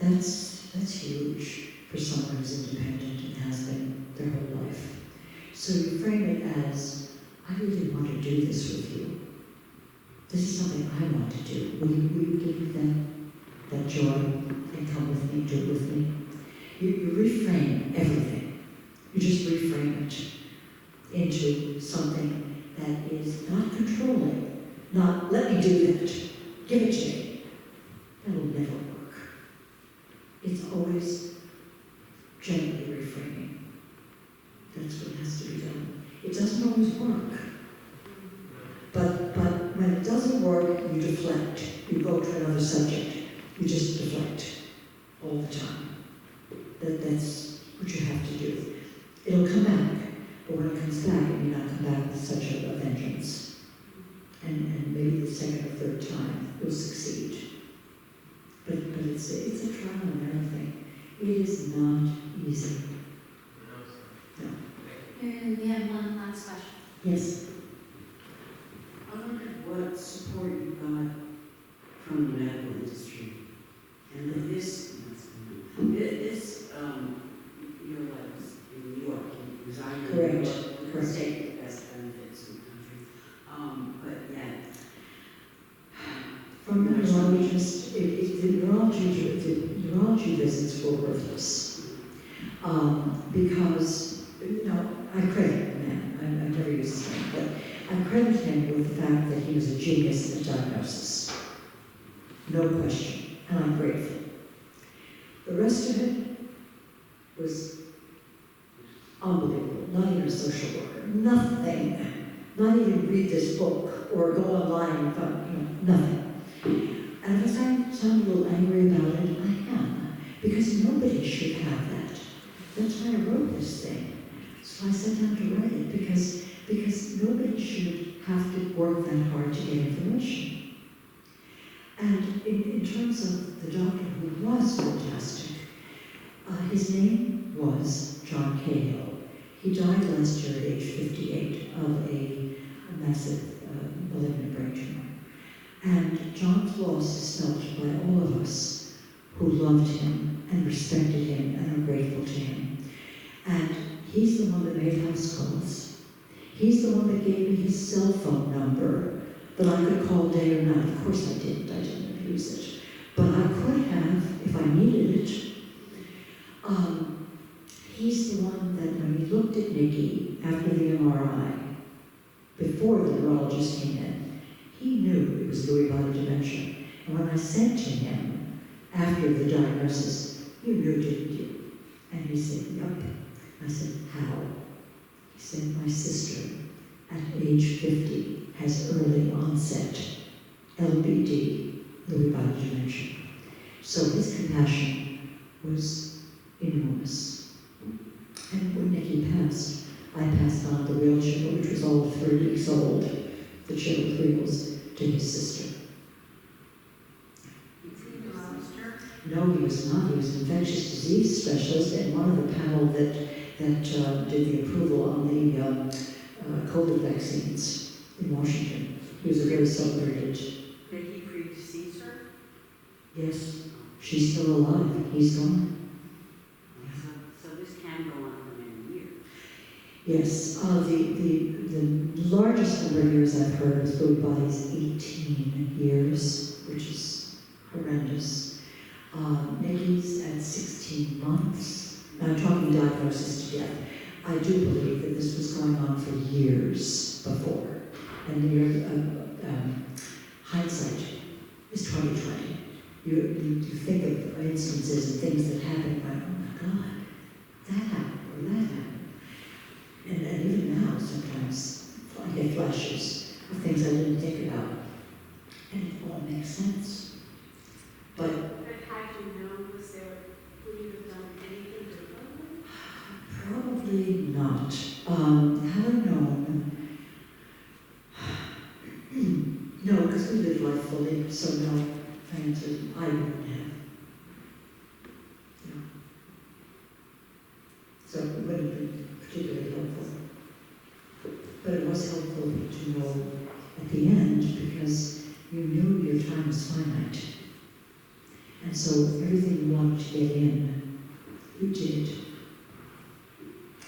That's huge for someone who's independent and has been their whole life. So you frame it as, I really want to do this with you. This is something I want to do. Will you give me that joy and come with me, do it with me? You reframe everything. You just reframe it into something that is not controlling, not let me do that, give it to me. That will never work. It's always gently reframing. That's what has to be done. It doesn't always work. But when it doesn't work, you deflect. You go to another subject. You just deflect all the time. That's what you have to do. It'll come back, but when it comes back, it may not come back with such a vengeance. And maybe the second or third time, you'll succeed. But it's a trial and error thing. It is not easy. No. And we have one last question. Yes. I wondered what support you got from the medical industry, and that this, your life was in New York, you resigned in New Correct. York, Correct. the state with the best benefits in the country, but yet. From the neurologist, the neurology visits were worthless. Because, I credit the man, I never use his name, but I credit him with the fact that he was a genius at diagnosis. No question, and I'm grateful. The rest of it was unbelievable. Not even a social worker, nothing. Not even read this book or go online and find, nothing. And if I sound a little angry about it, I am, because nobody should have that. That's why I wrote this thing. So I sat down to write it, because nobody should have to work that hard to get information. And in terms of the doctor who was fantastic, his name was John Cahill. He died last year at age 58 of a massive malignant brain tumor. And John's loss is felt by all of us who loved him and respected him and are grateful to him. And he's the one that made house calls. He's the one that gave me his cell phone number that I could call day or night. Of course I didn't abuse it. But I could have if I needed it. He's the one that when we looked at Nicky after the MRI, before the neurologist came in, he knew it was Lewy Body Dementia. And when I said to him, after the diagnosis, "You knew, didn't you?" And he said, "Yup." I said, "How?" He said, "My sister, at age 50, has early onset LBD, Lewy Body Dementia." So his compassion was enormous. And when Nicky passed, I passed on the wheelchair, which was all 3 weeks old, the chair with wheels, to his sister. Is he a monster? No, he was not. He was an infectious disease specialist and one of the panel that did the approval on the COVID vaccines in Washington. He was a very celebrated. Did he predecease her? Yes, she's still alive. He's gone. So this can go on for many years. Yes, the largest number of years I've heard with Lewy Body is 18 years, which is horrendous. Nicky's at 16 months. Now I'm talking diagnosis to death. I do believe that this was going on for years before. And hindsight is 20/20. You think of instances and things that happened, like, oh my God, that happened or that happened. And even now, sometimes I get flashes of things I didn't think about. And it all makes sense. But Had you known, would you have done anything differently? probably not. Had I known, no, because we live life fully, so no, I answered, I wouldn't have. No. So it wouldn't have been particularly helpful. But it was helpful to know at the end because you knew your time was finite. And so everything you wanted to get in, you did.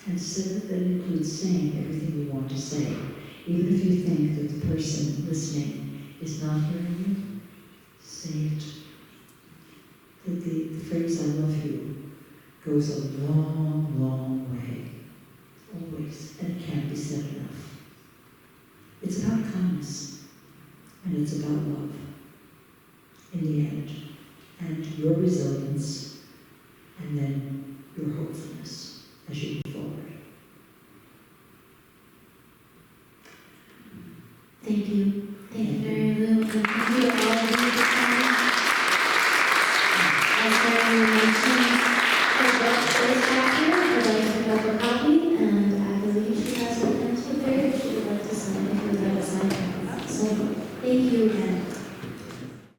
And so that includes saying everything you want to say. Even if you think that the person listening is not hearing you, say it. That the phrase, "I love you," goes a long, long way. Always. And it can't be said enough. It's about kindness. And it's about love. In the end. And your resilience. And then your hopefulness as you move forward. Thank you. Thank you, Mary Lou. And thank you to all of you for coming. As Mary Lou mentioned, her book is back here. I'd like to pick up a copy, and I believe she has her pens prepared. She would like to sign if you would like to sign. So, thank you again.